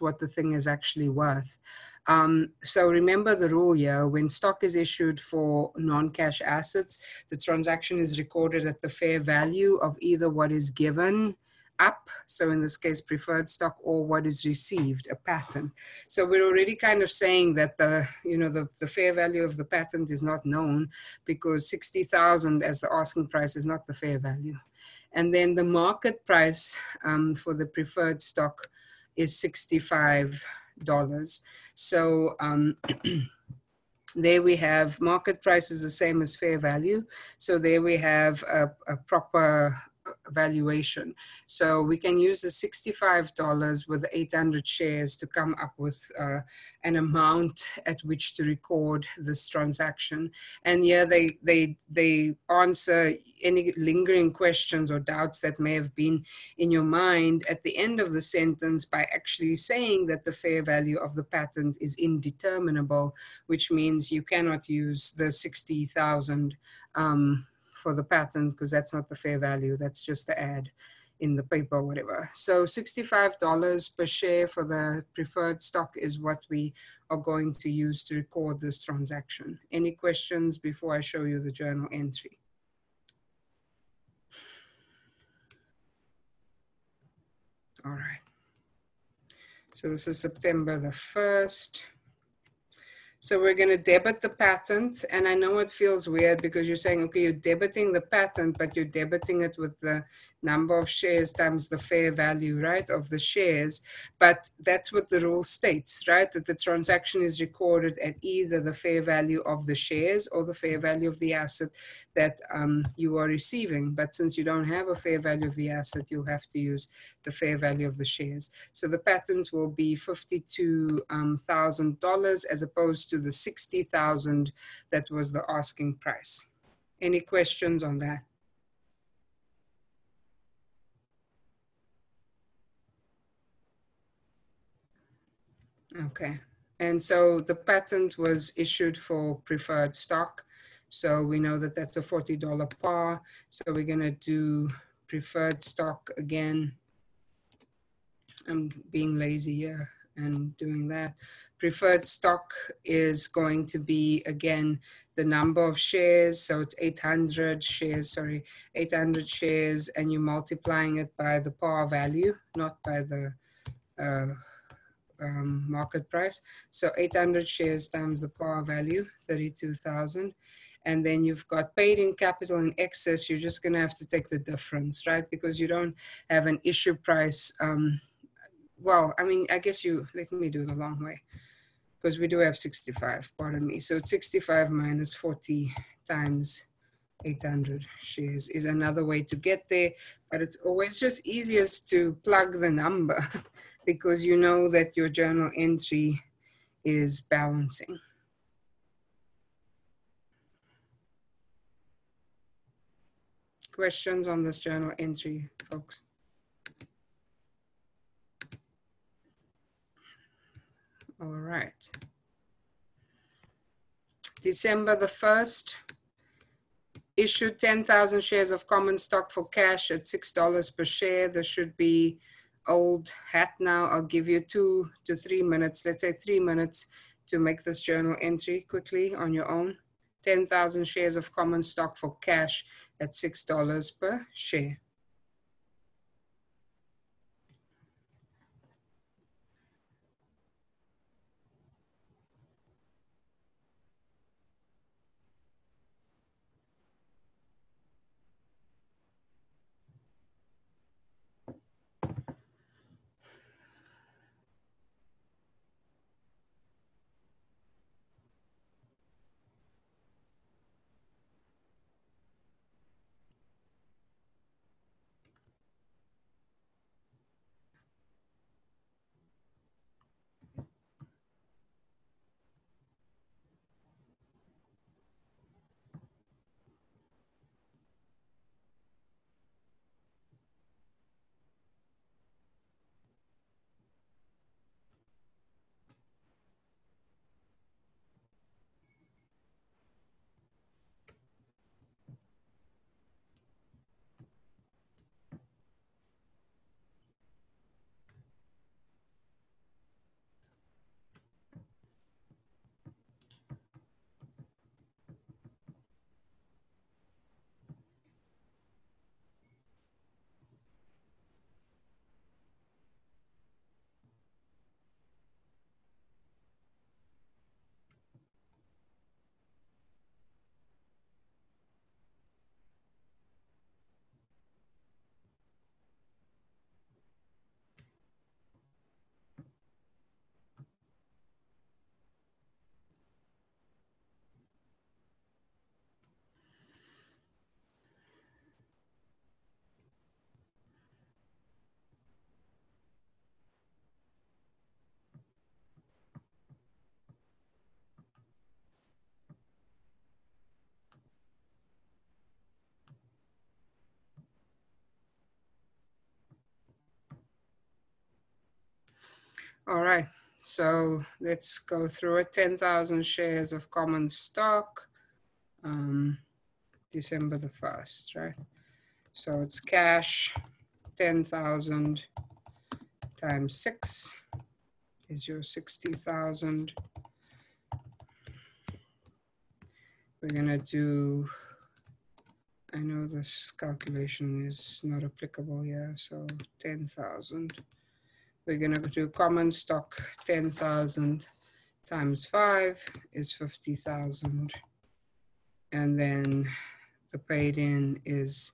what the thing is actually worth. So remember the rule here: when stock is issued for non-cash assets, the transaction is recorded at the fair value of either what is given up, so in this case preferred stock, or what is received, a patent. So we're already kind of saying that the fair value of the patent is not known, because 60,000 as the asking price is not the fair value. And then the market price for the preferred stock is $65. So there we have market price is the same as fair value. So there we have a proper valuation. So we can use the $65 with 800 shares to come up with an amount at which to record this transaction. And yeah, they answer any lingering questions or doubts that may have been in your mind at the end of the sentence by actually saying that the fair value of the patent is indeterminable, which means you cannot use the 60,000 for the patent, because that's not the fair value. That's just the ad in the paper or whatever. So $65 per share for the preferred stock is what we are going to use to record this transaction. Any questions before I show you the journal entry? All right. So this is September the 1st. So we're going to debit the patent. And I know it feels weird because you're saying, okay, you're debiting the patent, but you're debiting it with the number of shares times the fair value, right, of the shares. But that's what the rule states, right, that the transaction is recorded at either the fair value of the shares or the fair value of the asset that you are receiving. But since you don't have a fair value of the asset, you'll have to use the fair value of the shares. So the patent will be $52,000 as opposed to the $60,000 that was the asking price. Any questions on that? Okay, and so the patent was issued for preferred stock. So we know that that's a $40 par. So we're gonna do preferred stock again. I'm being lazy here and doing that. Preferred stock is going to be, again, the number of shares. So it's 800 shares, 800 shares, and you're multiplying it by the par value, not by the market price. So 800 shares times the par value, 32,000. And then you've got paid in capital in excess. You're just going to have to take the difference, right? Because you don't have an issue price. Well, I mean, I guess let me do it the long way. because we do have 65, pardon me. So it's 65 minus 40 times 800 shares is another way to get there, but it's always just easiest to plug the number because you know that your journal entry is balancing. Questions on this journal entry, folks? All right. December the 1st, issued 10,000 shares of common stock for cash at $6 per share. There should be old hat now. I'll give you 2 to 3 minutes, let's say 3 minutes to make this journal entry quickly on your own. 10,000 shares of common stock for cash at $6 per share. All right, so let's go through it. 10,000 shares of common stock, December the 1st, right? So it's cash, 10,000 times 6 is your 60,000. We're gonna do, I know this calculation is not applicable here, so 10,000. We're gonna do common stock, 10,000 times 5 is 50,000. And then the paid in is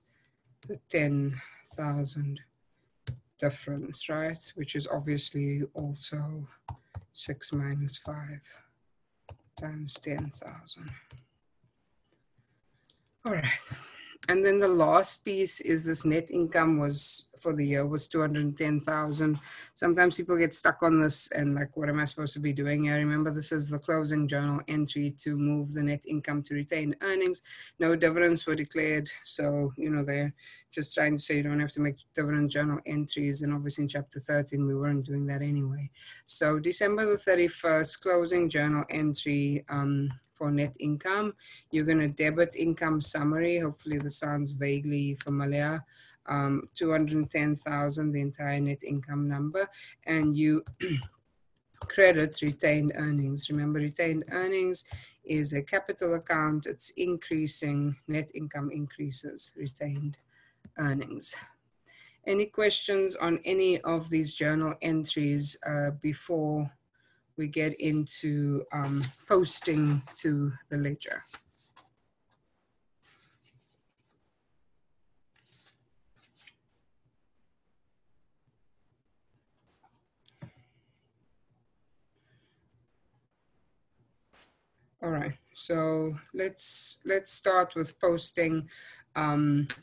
the 10,000 difference, right? Which is obviously also 6 minus 5 times 10,000. All right. And then the last piece is this net income was for the year was 210,000. Sometimes people get stuck on this and like, what am I supposed to be doing here? Remember, this is the closing journal entry to move the net income to retained earnings. No dividends were declared. So, you know, they're just trying to say you don't have to make dividend journal entries. And obviously in chapter 13, we weren't doing that anyway. So December the 31st, closing journal entry, for net income. You're going to debit income summary. Hopefully this sounds vaguely familiar. 210,000, the entire net income number, and you credit retained earnings. Remember, retained earnings is a capital account. It's increasing, net income increases retained earnings. Any questions on any of these journal entries before we get into posting to the ledger? All right, so let's start with posting.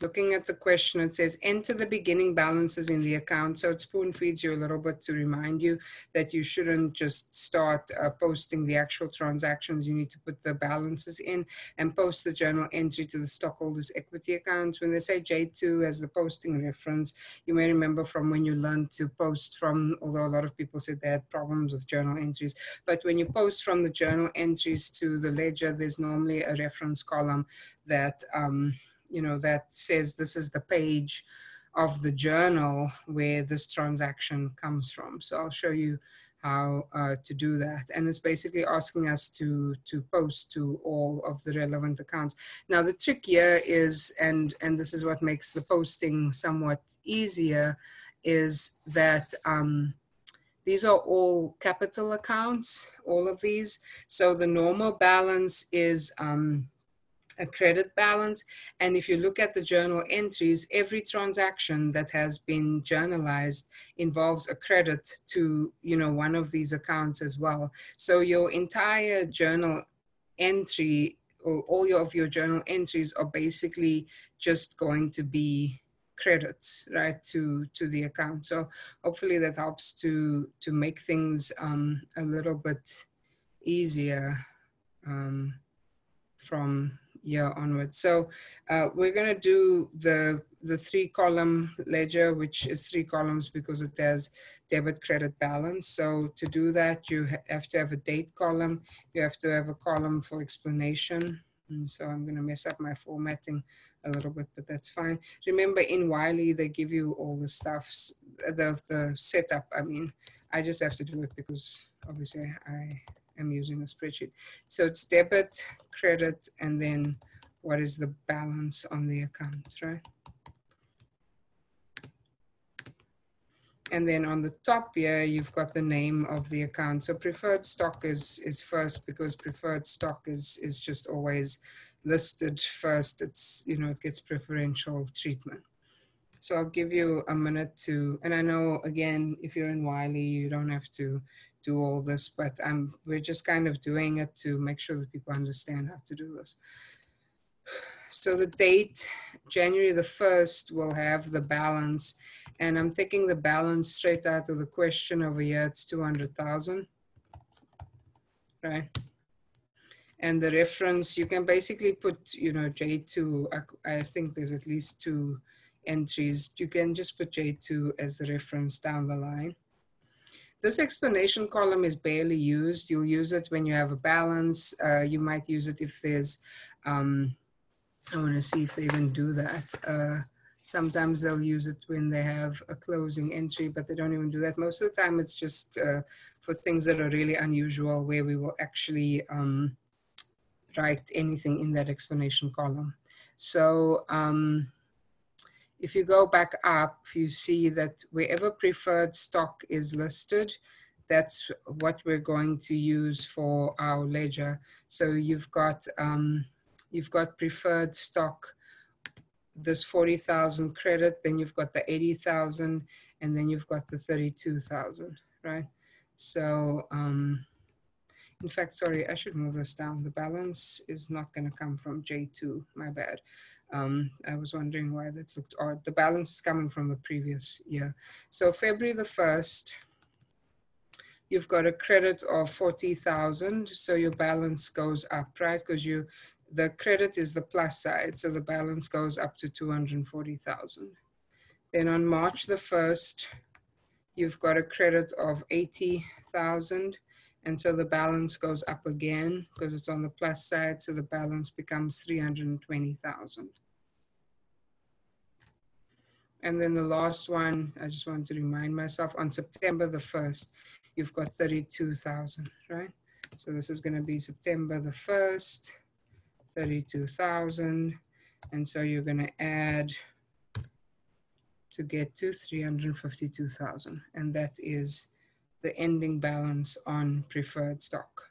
Looking at the question, it says enter the beginning balances in the account. So it spoon feeds you a little bit to remind you that you shouldn't just start posting the actual transactions. You need to put the balances in and post the journal entry to the stockholders equity accounts. When they say J2 as the posting reference, you may remember from when you learned to post from, although a lot of people said they had problems with journal entries, but when you post from the journal entries to the ledger, there's normally a reference column that that says this is the page of the journal where this transaction comes from. So I'll show you how to do that. And it's basically asking us to post to all of the relevant accounts. Now the trick here is, and this is what makes the posting somewhat easier, is that these are all capital accounts, all of these. So the normal balance is a credit balance. And if you look at the journal entries, every transaction that has been journalized involves a credit to, one of these accounts as well. So your entire journal entry, or all of your journal entries, are basically just going to be credits, right, to the account. So hopefully that helps to make things a little bit easier from year onwards. So we're going to do the 3-column ledger, which is 3 columns because it has debit, credit, balance. So to do that, you have to have a date column. You have to have a column for explanation. And so I'm going to mess up my formatting a little bit, but that's fine. Remember, in Wiley, they give you all the stuff, the setup. I mean, I just have to do it because obviously I'm using a spreadsheet. So it's debit, credit, and then what is the balance on the account, right? And then on the top here, you've got the name of the account. So preferred stock is first because preferred stock is just always listed first. It's, it gets preferential treatment. So I'll give you a minute to, and I know, again, if you're in Wiley, you don't have to do all this, but we're just kind of doing it to make sure that people understand how to do this. So the date, January the 1st, will have the balance, and I'm taking the balance straight out of the question over here. It's 200,000, right? And the reference, you can basically put, J2, I think there's at least 2 entries. You can just put J2 as the reference down the line. This explanation column is barely used. You'll use it when you have a balance. You might use it if there's, I want to see if they even do that. Sometimes they'll use it when they have a closing entry, but they don't even do that. Most of the time it's just for things that are really unusual, where we will actually write anything in that explanation column. So if you go back up, you see that wherever preferred stock is listed, that's what we're going to use for our ledger. So you've got preferred stock, this 40,000 credit, then you've got the 80,000, and then you've got the 32,000, right? So in fact, sorry, I should move this down. The balance is not going to come from J2, my bad. I was wondering why that looked odd. The balance is coming from the previous year. So February the 1st, you've got a credit of 40,000. So your balance goes up, right? Because the credit is the plus side. So the balance goes up to 240,000. Then on March the 1st, you've got a credit of 80,000. And so the balance goes up again because it's on the plus side. So the balance becomes 320,000. And then the last one, I just wanted to remind myself, on September the 1st, you've got 32,000, right? So this is going to be September the 1st, 32,000. And so you're going to add to get to 352,000. And that is the ending balance on preferred stock.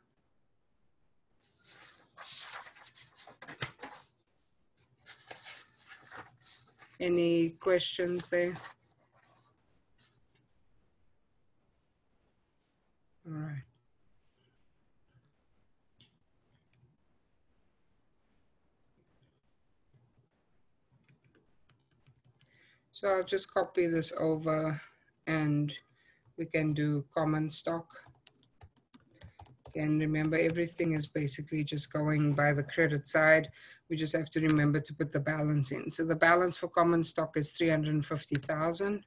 Any questions there? All right. So I'll just copy this over and we can do common stock. And remember, everything is basically just going by the credit side. We just have to remember to put the balance in. So the balance for common stock is 350,000.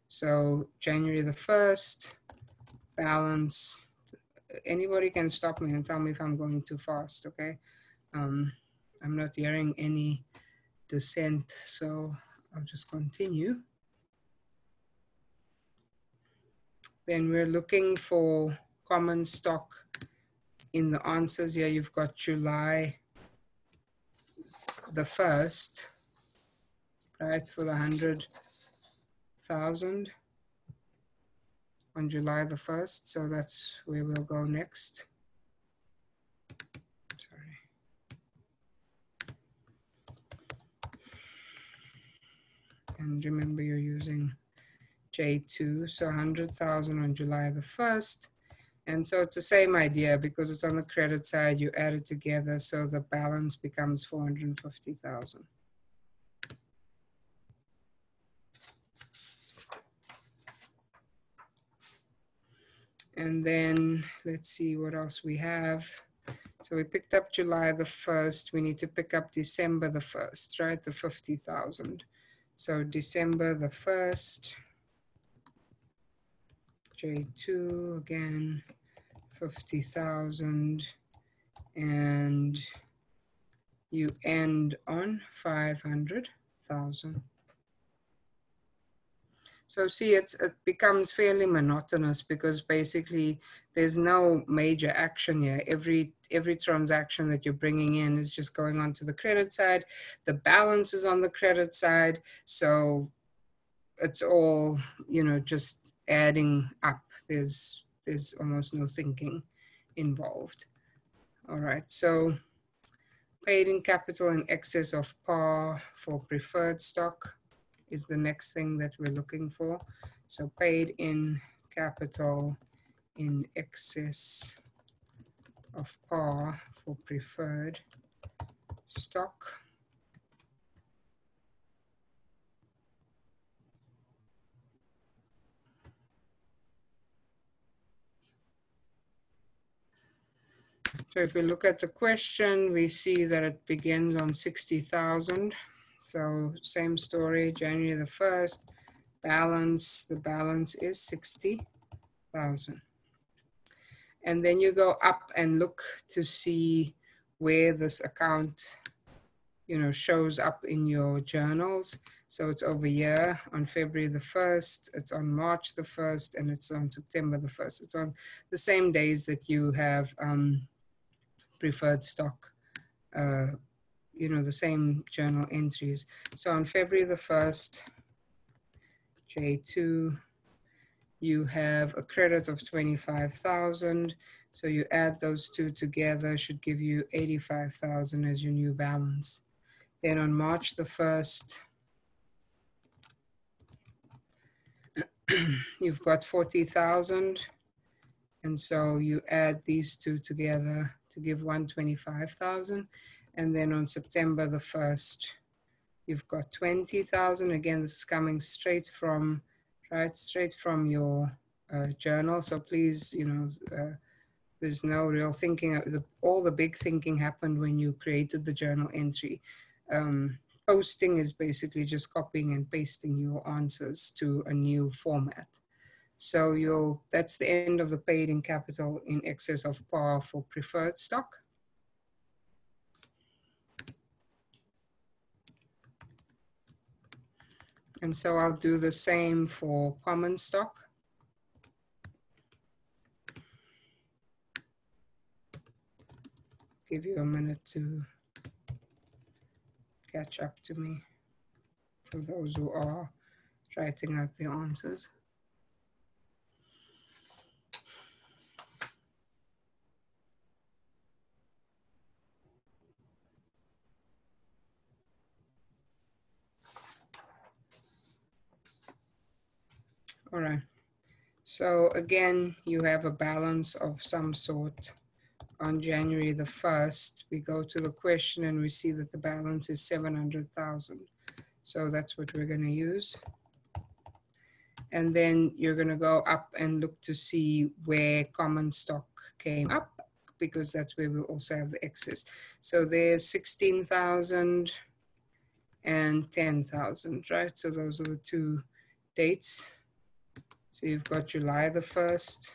So January the 1st, balance. Anybody can stop me and tell me if I'm going too fast, okay? I'm not hearing any dissent, so I'll just continue. Then we're looking for common stock. In the answers here, you've got July the 1st, right, for the 100,000 on July the 1st. So that's where we'll go next. Sorry. And remember, you're using J2, so 100,000 on July the 1st. And so it's the same idea because it's on the credit side, you add it together, so the balance becomes 450,000. And then let's see what else we have. So we picked up July the 1st. We need to pick up December the 1st, right? The 50,000. So December the 1st, J2 again, 50,000, and you end on 500,000. So see, it becomes fairly monotonous because basically there's no major action here. Every transaction that you're bringing in is just going on to the credit side. The balance is on the credit side. So it's all, you know, just adding up. There's almost no thinking involved. All right, so paid in capital in excess of par for preferred stock is the next thing that we're looking for. So paid in capital in excess of par for preferred stock. So if we look at the question, we see that it begins on 60,000. So same story, January the 1st, balance, the balance is 60,000. And then you go up and look to see where this account, you know, shows up in your journals. So it's over here on February the 1st, it's on March the 1st, and it's on September the 1st. It's on the same days that you have preferred stock, you know, the same journal entries. So on February the 1st, J2, you have a credit of 25,000. So you add those two together, should give you 85,000 as your new balance. Then on March the 1st, you've got 40,000. And so you add these two together to give 125,000. And then on September the 1st, you've got 20,000. Again, this is coming straight from, right, straight from your journal. So please, you know, there's no real thinking. All the big thinking happened when you created the journal entry. Posting is basically just copying and pasting your answers to a new format. So that's the end of the paid in capital in excess of par for preferred stock. And so I'll do the same for common stock. Give you a minute to catch up to me for those who are writing out the answers. All right, so again, you have a balance of some sort on January the 1st. We go to the question and we see that the balance is 700,000. So that's what we're going to use. And then you're going to go up and look to see where common stock came up, because that's where we'll also have the excess. So there's 16,000 and 10,000, right? So those are the two dates. So you've got July the 1st,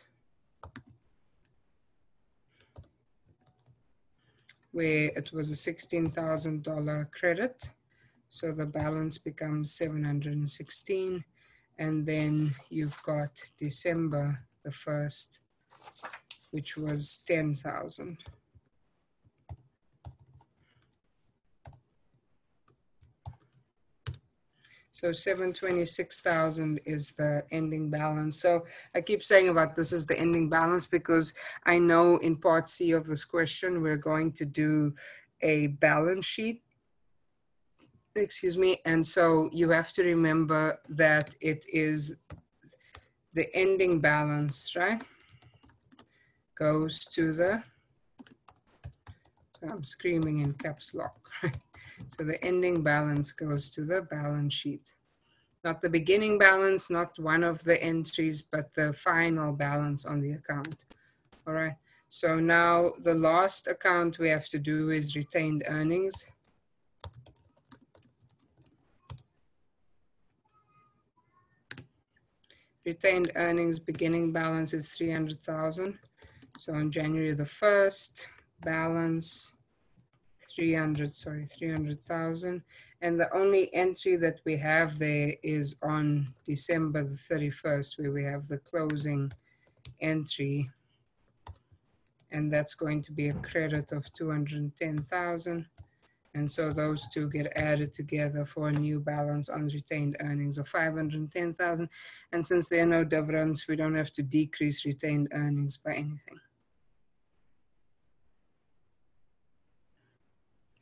where it was a $16,000 credit. So the balance becomes 716. And then you've got December the 1st, which was 10,000. So 726,000 is the ending balance. So I keep saying about this is the ending balance because I know in part C of this question, we're going to do a balance sheet. Excuse me. And so you have to remember that it is the ending balance, right? Goes to the, so I'm screaming in caps lock, right? So the ending balance goes to the balance sheet. Not the beginning balance, not one of the entries, but the final balance on the account. All right. So now the last account we have to do is retained earnings. Retained earnings beginning balance is 300,000. So on January the 1st, balance 300,000. And the only entry that we have there is on December the 31st, where we have the closing entry. And that's going to be a credit of 210,000. And so those two get added together for a new balance on retained earnings of 510,000. And since there are no dividends, we don't have to decrease retained earnings by anything.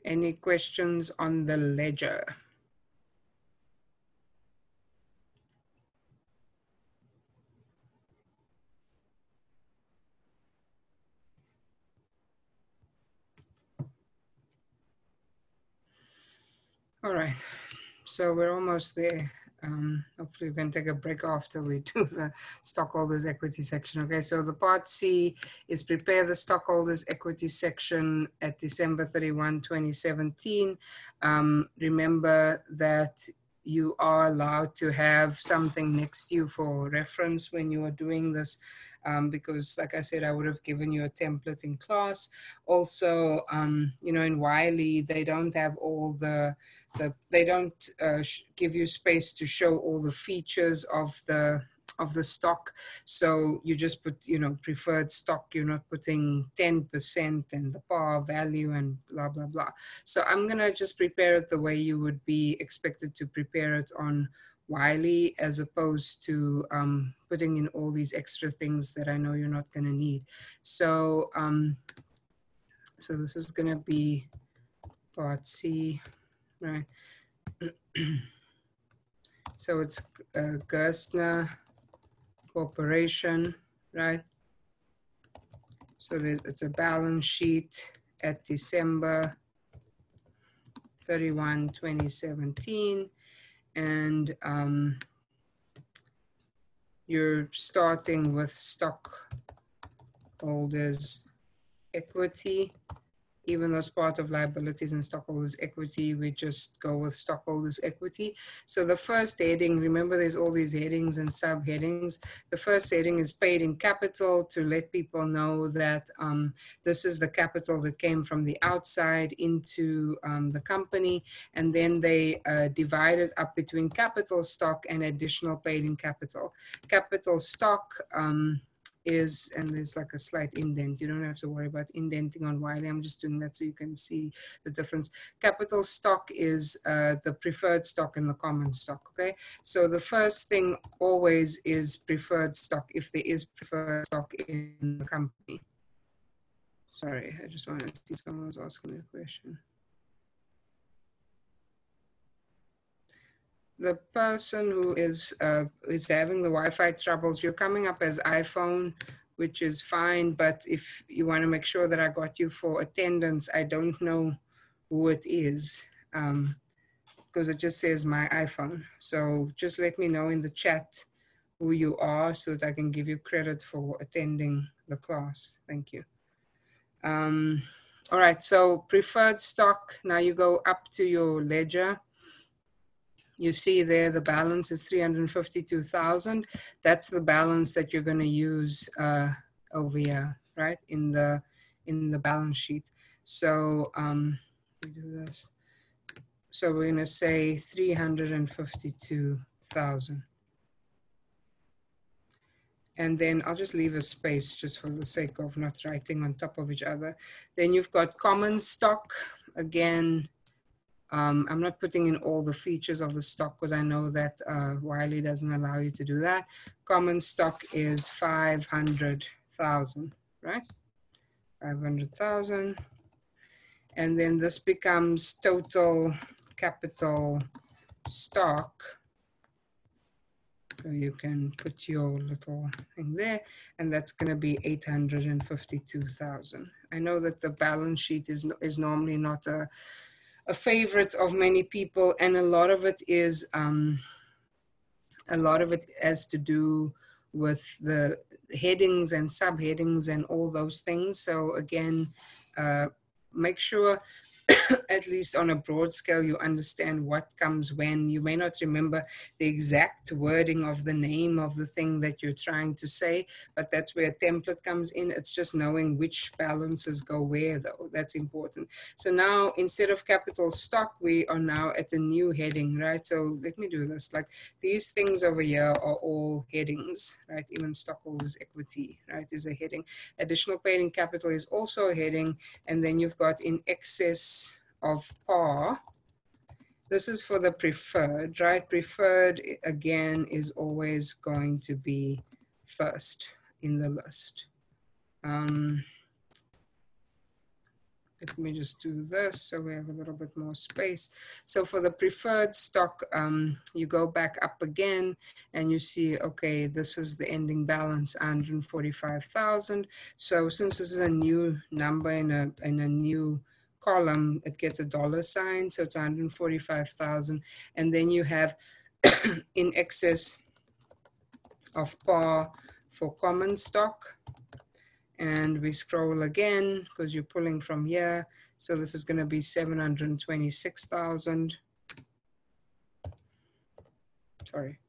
Any questions on the ledger? All right, so we're almost there. Hopefully we can take a break after we do the stockholders equity section. Okay, so the part C is prepare the stockholders equity section at December 31, 2017. Remember that you are allowed to have something next to you for reference when you are doing this, because like I said, I would have given you a template in class. Also, you know, in Wiley, they don't have all they don't give you space to show all the features of the stock. So you just put, you know, preferred stock. You're not putting 10% and the par value and blah, blah, blah. So I'm going to just prepare it the way you would be expected to prepare it on Wiley, as opposed to putting in all these extra things that I know you're not going to need. So, so this is going to be part C. Right. So it's Gerstner Corporation, right? So it's a balance sheet at December 31, 2017. And you're starting with stockholders equity. Even though it's part of liabilities and stockholders equity, we just go with stockholders equity. So the first heading, remember there's all these headings and subheadings. The first heading is paid in capital, to let people know that this is the capital that came from the outside into the company. And then they divide it up between capital stock and additional paid in capital. Capital stock is, and there's like a slight indent. You don't have to worry about indenting on Wiley. I'm just doing that so you can see the difference. Capital stock is the preferred stock and the common stock, okay? So the first thing always is preferred stock, if there is preferred stock in the company. Sorry, I just wanted to see someone was asking me a question. The person who is having the Wi-Fi troubles, you're coming up as iPhone, which is fine. But if you want to make sure that I got you for attendance, I don't know who it is, because it just says my iPhone. So just let me know in the chat who you are so that I can give you credit for attending the class. Thank you. All right, so preferred stock, now you go up to your ledger. You see there the balance is 352,000. That's the balance that you're going to use over here, right, in the balance sheet. So we do this. So we're going to say 352,000. And then I'll just leave a space just for the sake of not writing on top of each other. Then you've got common stock. Again, I'm not putting in all the features of the stock because I know that Wiley doesn't allow you to do that. Common stock is 500,000, right? 500,000. And then this becomes total capital stock. So you can put your little thing there, and that's going to be 852,000. I know that the balance sheet is normally not a favorite of many people, and a lot of it has to do with the headings and subheadings and all those things. So again, make sure at least on a broad scale, you understand what comes when. You may not remember the exact wording of the name of the thing that you're trying to say, but that's where a template comes in. It's just knowing which balances go where, though. That's important. So now, instead of capital stock, we are now at a new heading, right? So let me do this. Like these things over here are all headings, right? Even stockholders' equity, right, is a heading. Additional paid in capital is also a heading. And then you've got in excess of par. This is for the preferred, right? Preferred, again, is always going to be first in the list. Let me just do this so we have a little bit more space. So for the preferred stock, you go back up again and you see, okay, this is the ending balance, 145,000. So since this is a new number in a new column, it gets a dollar sign, so it's 145,000. And then you have in excess of par for common stock. And we scroll again because you're pulling from here. So this is going to be 726,000. Sorry.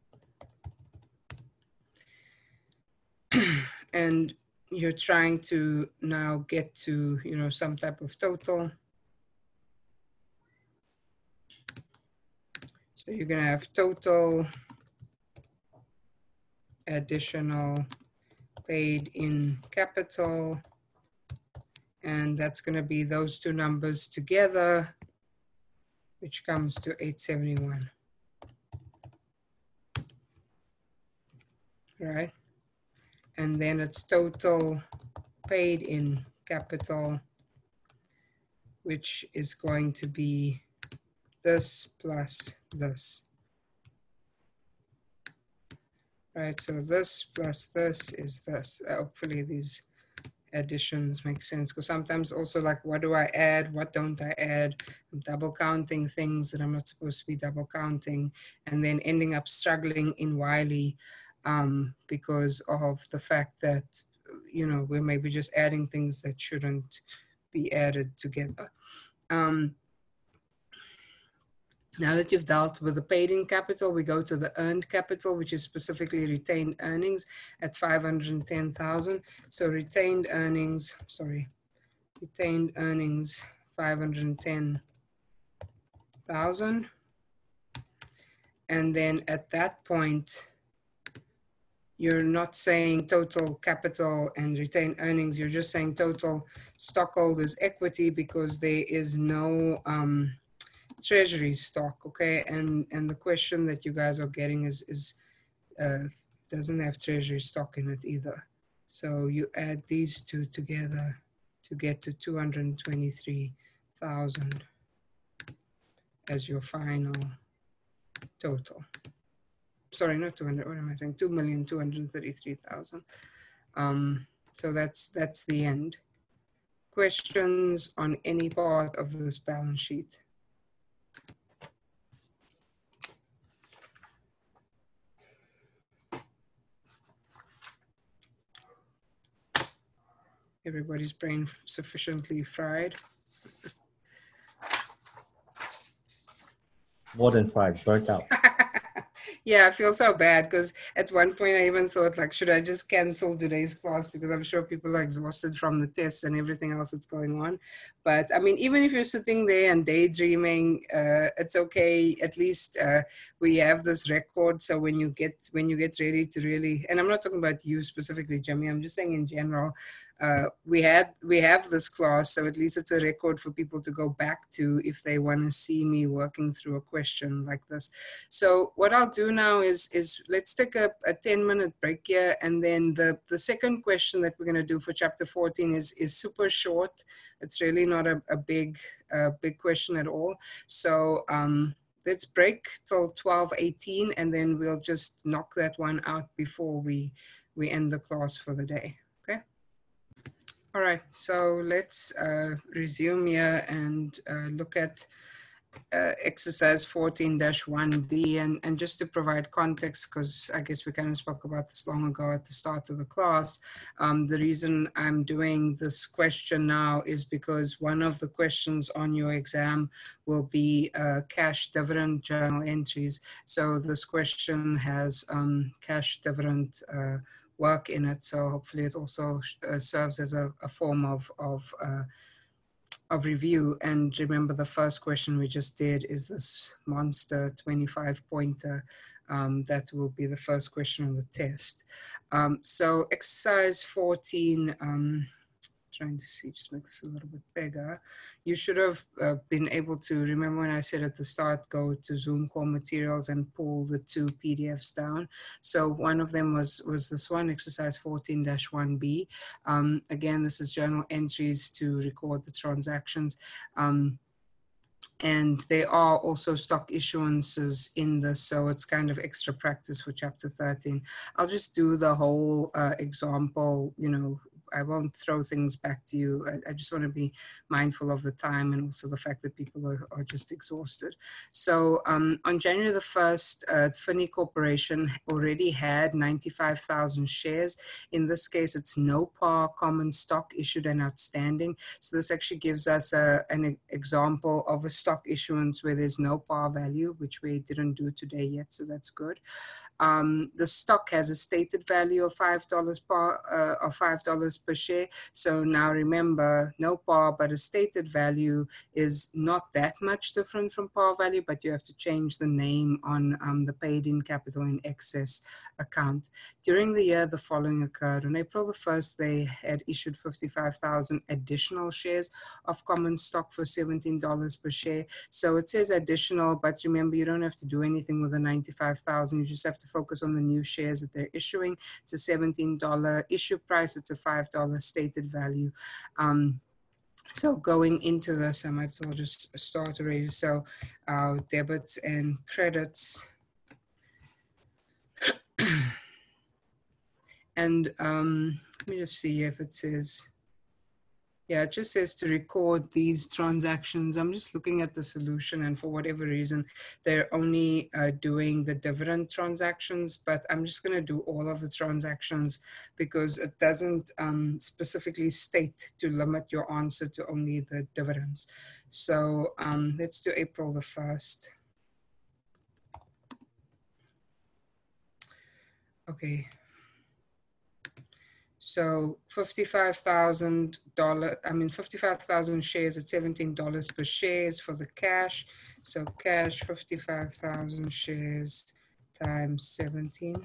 And you're trying to now get to, you know, some type of total. So you're going to have total additional paid in capital, and that's going to be those two numbers together, which comes to 871. Right? And then it's total paid in capital, which is going to be this plus this. Right, so this plus this is this. Hopefully these additions make sense, because sometimes also like, what do I add? What don't I add? I'm double counting things that I'm not supposed to be double counting, and then ending up struggling in Wiley because of the fact that, you know, we're maybe just adding things that shouldn't be added together. Now that you've dealt with the paid in capital, we go to the earned capital, which is specifically retained earnings at 510,000. So retained earnings, 510,000. And then at that point, you're not saying total capital and retained earnings, you're just saying total stockholders' equity, because there is no treasury stock, okay? And the question that you guys are getting is doesn't have treasury stock in it either. So you add these two together to get to 223,000 as your final total. Sorry, not 200, what am I saying? 2,233,000. So that's the end. Questions on any part of this balance sheet? everybody's brain sufficiently fried? More than fried, burnt out. Yeah, I feel so bad because at one point I even thought, like, should I just cancel today's class because I'm sure people are exhausted from the tests and everything else that's going on. But I mean, even if you're sitting there and daydreaming, it's okay. At least we have this record. So when you get ready to really, and I'm not talking about you specifically, Jimmy, I'm just saying in general, we have this class, so at least it's a record for people to go back to if they want to see me working through a question like this. So what I'll do now is let's take a 10-minute break here, and then the second question that we're going to do for chapter 14 is super short. It's really not a big question at all. So let's break till 12:18, and then we'll just knock that one out before we end the class for the day. Okay. All right, so let's resume here and look at exercise 14-1B, and just to provide context, because I guess we kind of spoke about this long ago at the start of the class, the reason I'm doing this question now is because one of the questions on your exam will be cash dividend journal entries. So this question has cash dividend work in it, so hopefully it also serves as a form of review. And remember, the first question we just did is this monster 25-pointer. That will be the first question on the test. So exercise 14, trying to see, just make this a little bit bigger. You should have been able to remember when I said at the start, go to Zoom call materials and pull the 2 PDFs down. So one of them was this one, exercise 14-1B. Again, this is journal entries to record the transactions. And there are also stock issuances in this, so it's kind of extra practice for chapter 13. I'll just do the whole example, you know, I won't throw things back to you. I just want to be mindful of the time and also the fact that people are just exhausted. So on January the 1st, Finney Corporation already had 95,000 shares. In this case, it's no par common stock issued and outstanding. So this actually gives us an example of a stock issuance where there's no par value, which we didn't do today yet, so that's good. The stock has a stated value of $5 per share. So now remember, no par, but a stated value is not that much different from par value, but you have to change the name on the paid in capital in excess account. During the year, the following occurred. On April the 1st, they had issued 55,000 additional shares of common stock for $17 per share. So it says additional, but remember, you don't have to do anything with the 95,000. You just have to focus on the new shares that they're issuing. It's a $17 issue price. It's a $5 stated value. So going into this, I might as well just start already. So debits and credits. And let me just see if it says, yeah, it just says to record these transactions. I'm just looking at the solution, and for whatever reason, they're only doing the dividend transactions, but I'm just going to do all of the transactions because it doesn't specifically state to limit your answer to only the dividends. So let's do April the 1st. Okay. So $55,000 shares at $17 per share is for the cash. So cash, 55,000 shares times $17.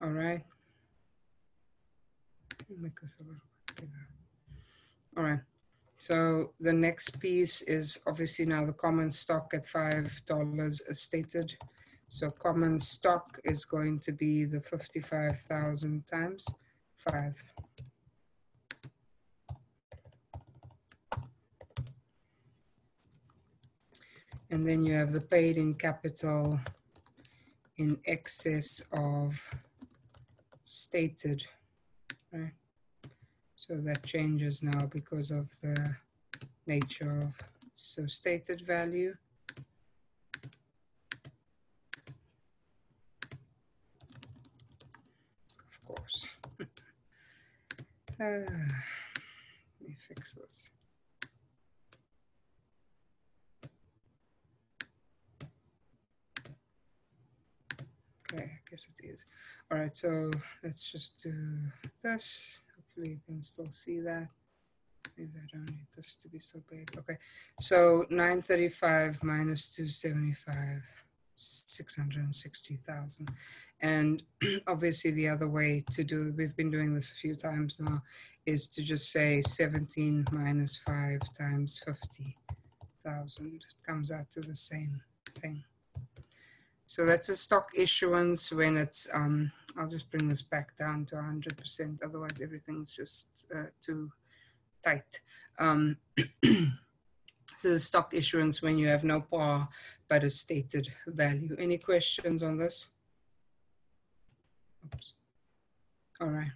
All right. Make this a little bit bigger. All right. So the next piece is obviously now the common stock at $5 as stated. So common stock is going to be the 55,000 times 5. And then you have the paid in capital in excess of stated, right? So that changes now because of the nature of, so stated value Let me fix this. Okay, I guess it is. All right, so let's just do this. Hopefully you can still see that. Maybe I don't need this to be so big. Okay, so 935 minus 275, 660,000. And obviously the other way to do, we've been doing this a few times now, is to just say 17 minus 5 times 50,000. It comes out to the same thing. So that's a stock issuance when it's, I'll just bring this back down to 100%, otherwise everything's just too tight. So the stock issuance when you have no par, but a stated value. Any questions on this? Oops. All right.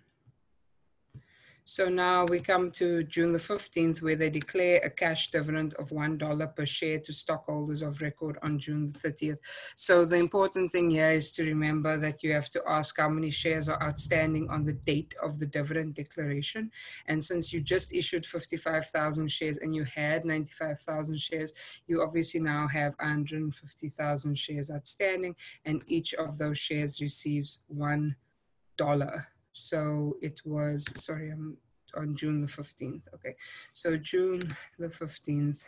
So now we come to June the 15th, where they declare a cash dividend of $1 per share to stockholders of record on June the 30th. So the important thing here is to remember that you have to ask how many shares are outstanding on the date of the dividend declaration. And since you just issued 55,000 shares and you had 95,000 shares, you obviously now have 150,000 shares outstanding, and each of those shares receives $1. So it was, sorry, I'm on June the 15th. Okay, so June the 15th.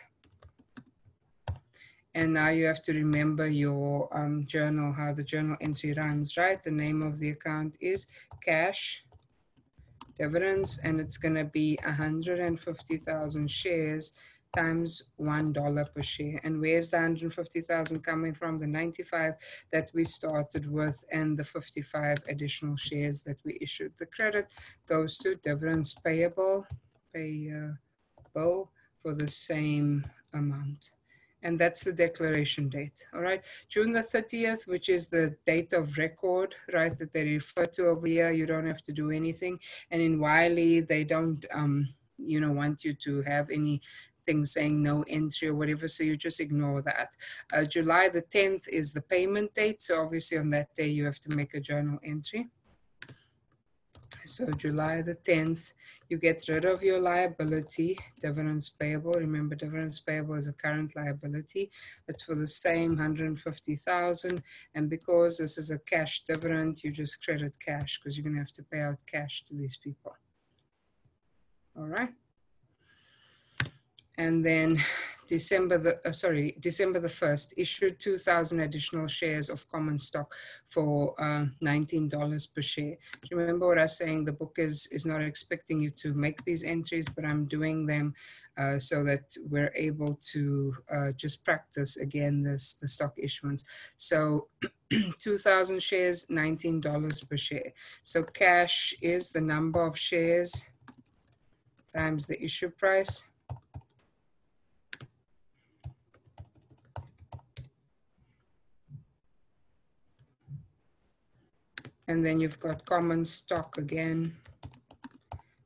And now you have to remember your journal, how the journal entry runs, right? The name of the account is cash dividends, and it's going to be 150,000 shares times $1 per share. And where's the 150,000 coming from? The 95 that we started with and the 55 additional shares that we issued. The credit goes to dividends payable for the same amount. And that's the declaration date, all right? June the 30th, which is the date of record, right, that they refer to over here. You don't have to do anything. And in Wiley, they don't, want you to have anything saying no entry or whatever, so you just ignore that. July the 10th is the payment date, so obviously on that day you have to make a journal entry. So July the 10th, you get rid of your liability, dividends payable. Remember, dividends payable is a current liability. It's for the same 150,000. And because this is a cash dividend, you just credit cash because you're going to have to pay out cash to these people. All right. And then December the 1st, issued 2,000 additional shares of common stock for $19 per share. Remember what I was saying, the book is not expecting you to make these entries, but I'm doing them so that we're able to just practice again the stock issuance. So 2,000 shares, $19 per share. So cash is the number of shares times the issue price. And then you've got common stock again.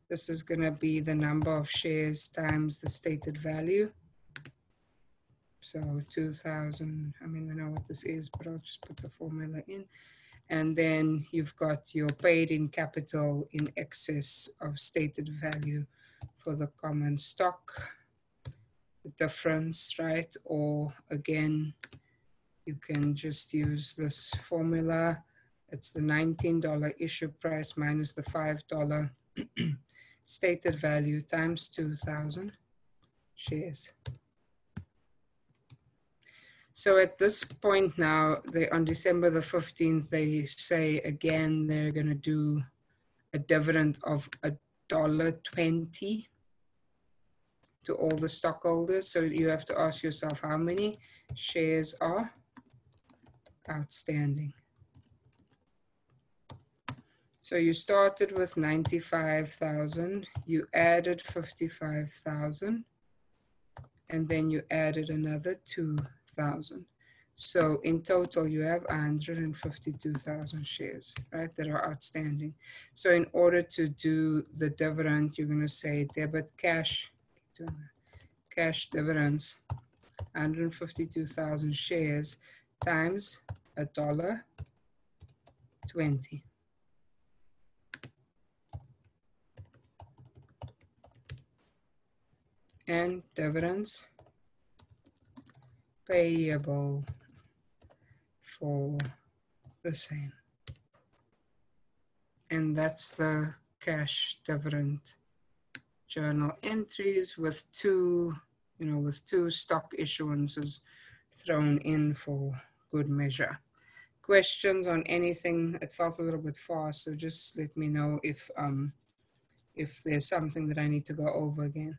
This is going to be the number of shares times the stated value. So 2,000, I mean, I know what this is, but I'll just put the formula in. And then you've got your paid in capital in excess of stated value for the common stock. The difference, right? Or again, you can just use this formula. It's the $19 issue price minus the $5 stated value times 2,000 shares. So at this point now, on December the 15th, they say again, they're going to do a dividend of $1.20 to all the stockholders. So you have to ask yourself how many shares are outstanding. So you started with 95,000, you added 55,000, and then you added another 2,000. So in total, you have 152,000 shares, right, that are outstanding. So in order to do the dividend, you're going to say debit cash dividends, 152,000 shares times $1.20. and dividends payable for the same. And that's the cash dividend journal entries with two, with two stock issuances thrown in for good measure. Questions on anything? It felt a little bit fast, so just let me know if there's something that I need to go over again.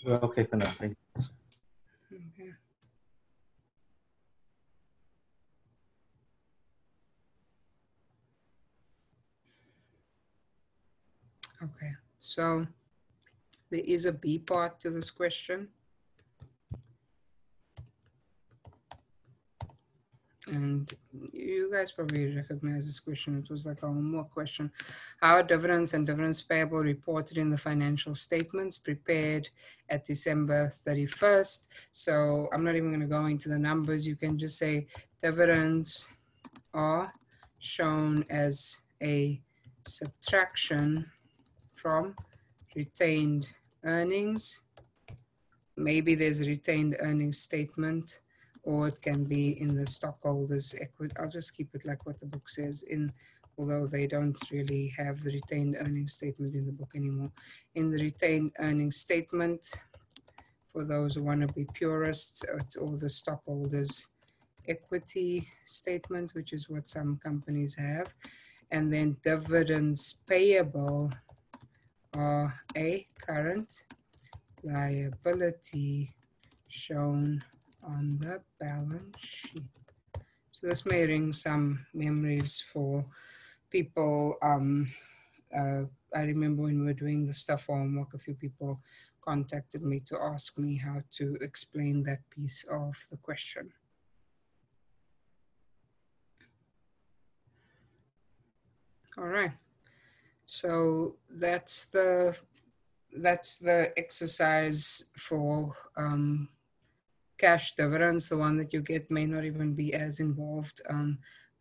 We're okay for now. Thank you. Okay. Okay, so there is a B part to this question. And you guys probably recognize this question. It was like a homework question. How are dividends and dividends payable reported in the financial statements prepared at December 31st? So I'm not even going to go into the numbers. You can just say dividends are shown as a subtraction from retained earnings. Maybe there's a retained earnings statement, or it can be in the stockholders equity. I'll just keep it like what the book says, although they don't really have the retained earnings statement in the book anymore. In the retained earnings statement, for those who want to be purists, it's all the stockholders equity statement, which is what some companies have. And then dividends payable are a current liability shown on the balance sheet. So this may ring some memories for people. I remember when we were doing the stuff homework, a few people contacted me to ask me how to explain that piece of the question. All right, so that's the exercise for cash dividends. The one that you get may not even be as involved,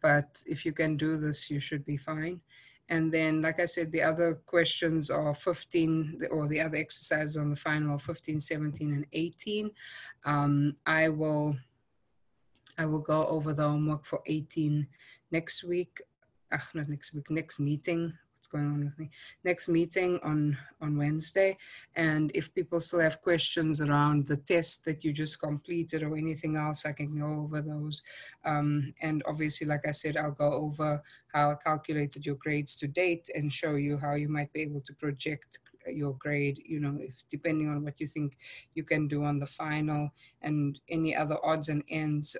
but if you can do this, you should be fine. And then, like I said, the other questions are 15, or the other exercises on the final are 15, 17, and 18. I will go over the homework for 18 next week. Not next week, next meeting. What's going on with me? Next meeting on Wednesday. And if people still have questions around the test that you just completed or anything else, I can go over those. And obviously, like I said, I'll go over how I calculated your grades to date and show you how you might be able to project your grade, if depending on what you think you can do on the final, and any other odds and ends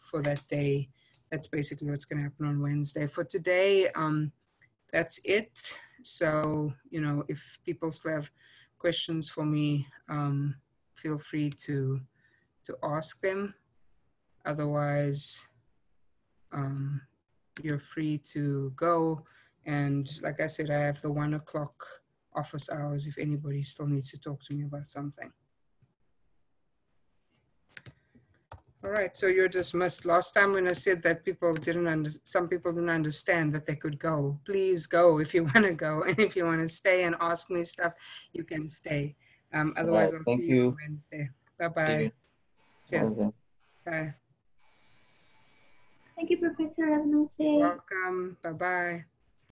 for that day. That's basically what's going to happen on Wednesday. For today, that's it. So, if people still have questions for me, feel free to ask them. Otherwise, you're free to go. And like I said, I have the 1 o'clock office hours if anybody still needs to talk to me about something. All right, so you're dismissed. Last time when I said that some people didn't understand that they could go. Please go if you want to go. And if you want to stay and ask me stuff, you can stay. Otherwise, I'll see you on Wednesday. Bye-bye. Cheers. Bye. Thank you, Professor. Have a nice day. Welcome. Bye-bye.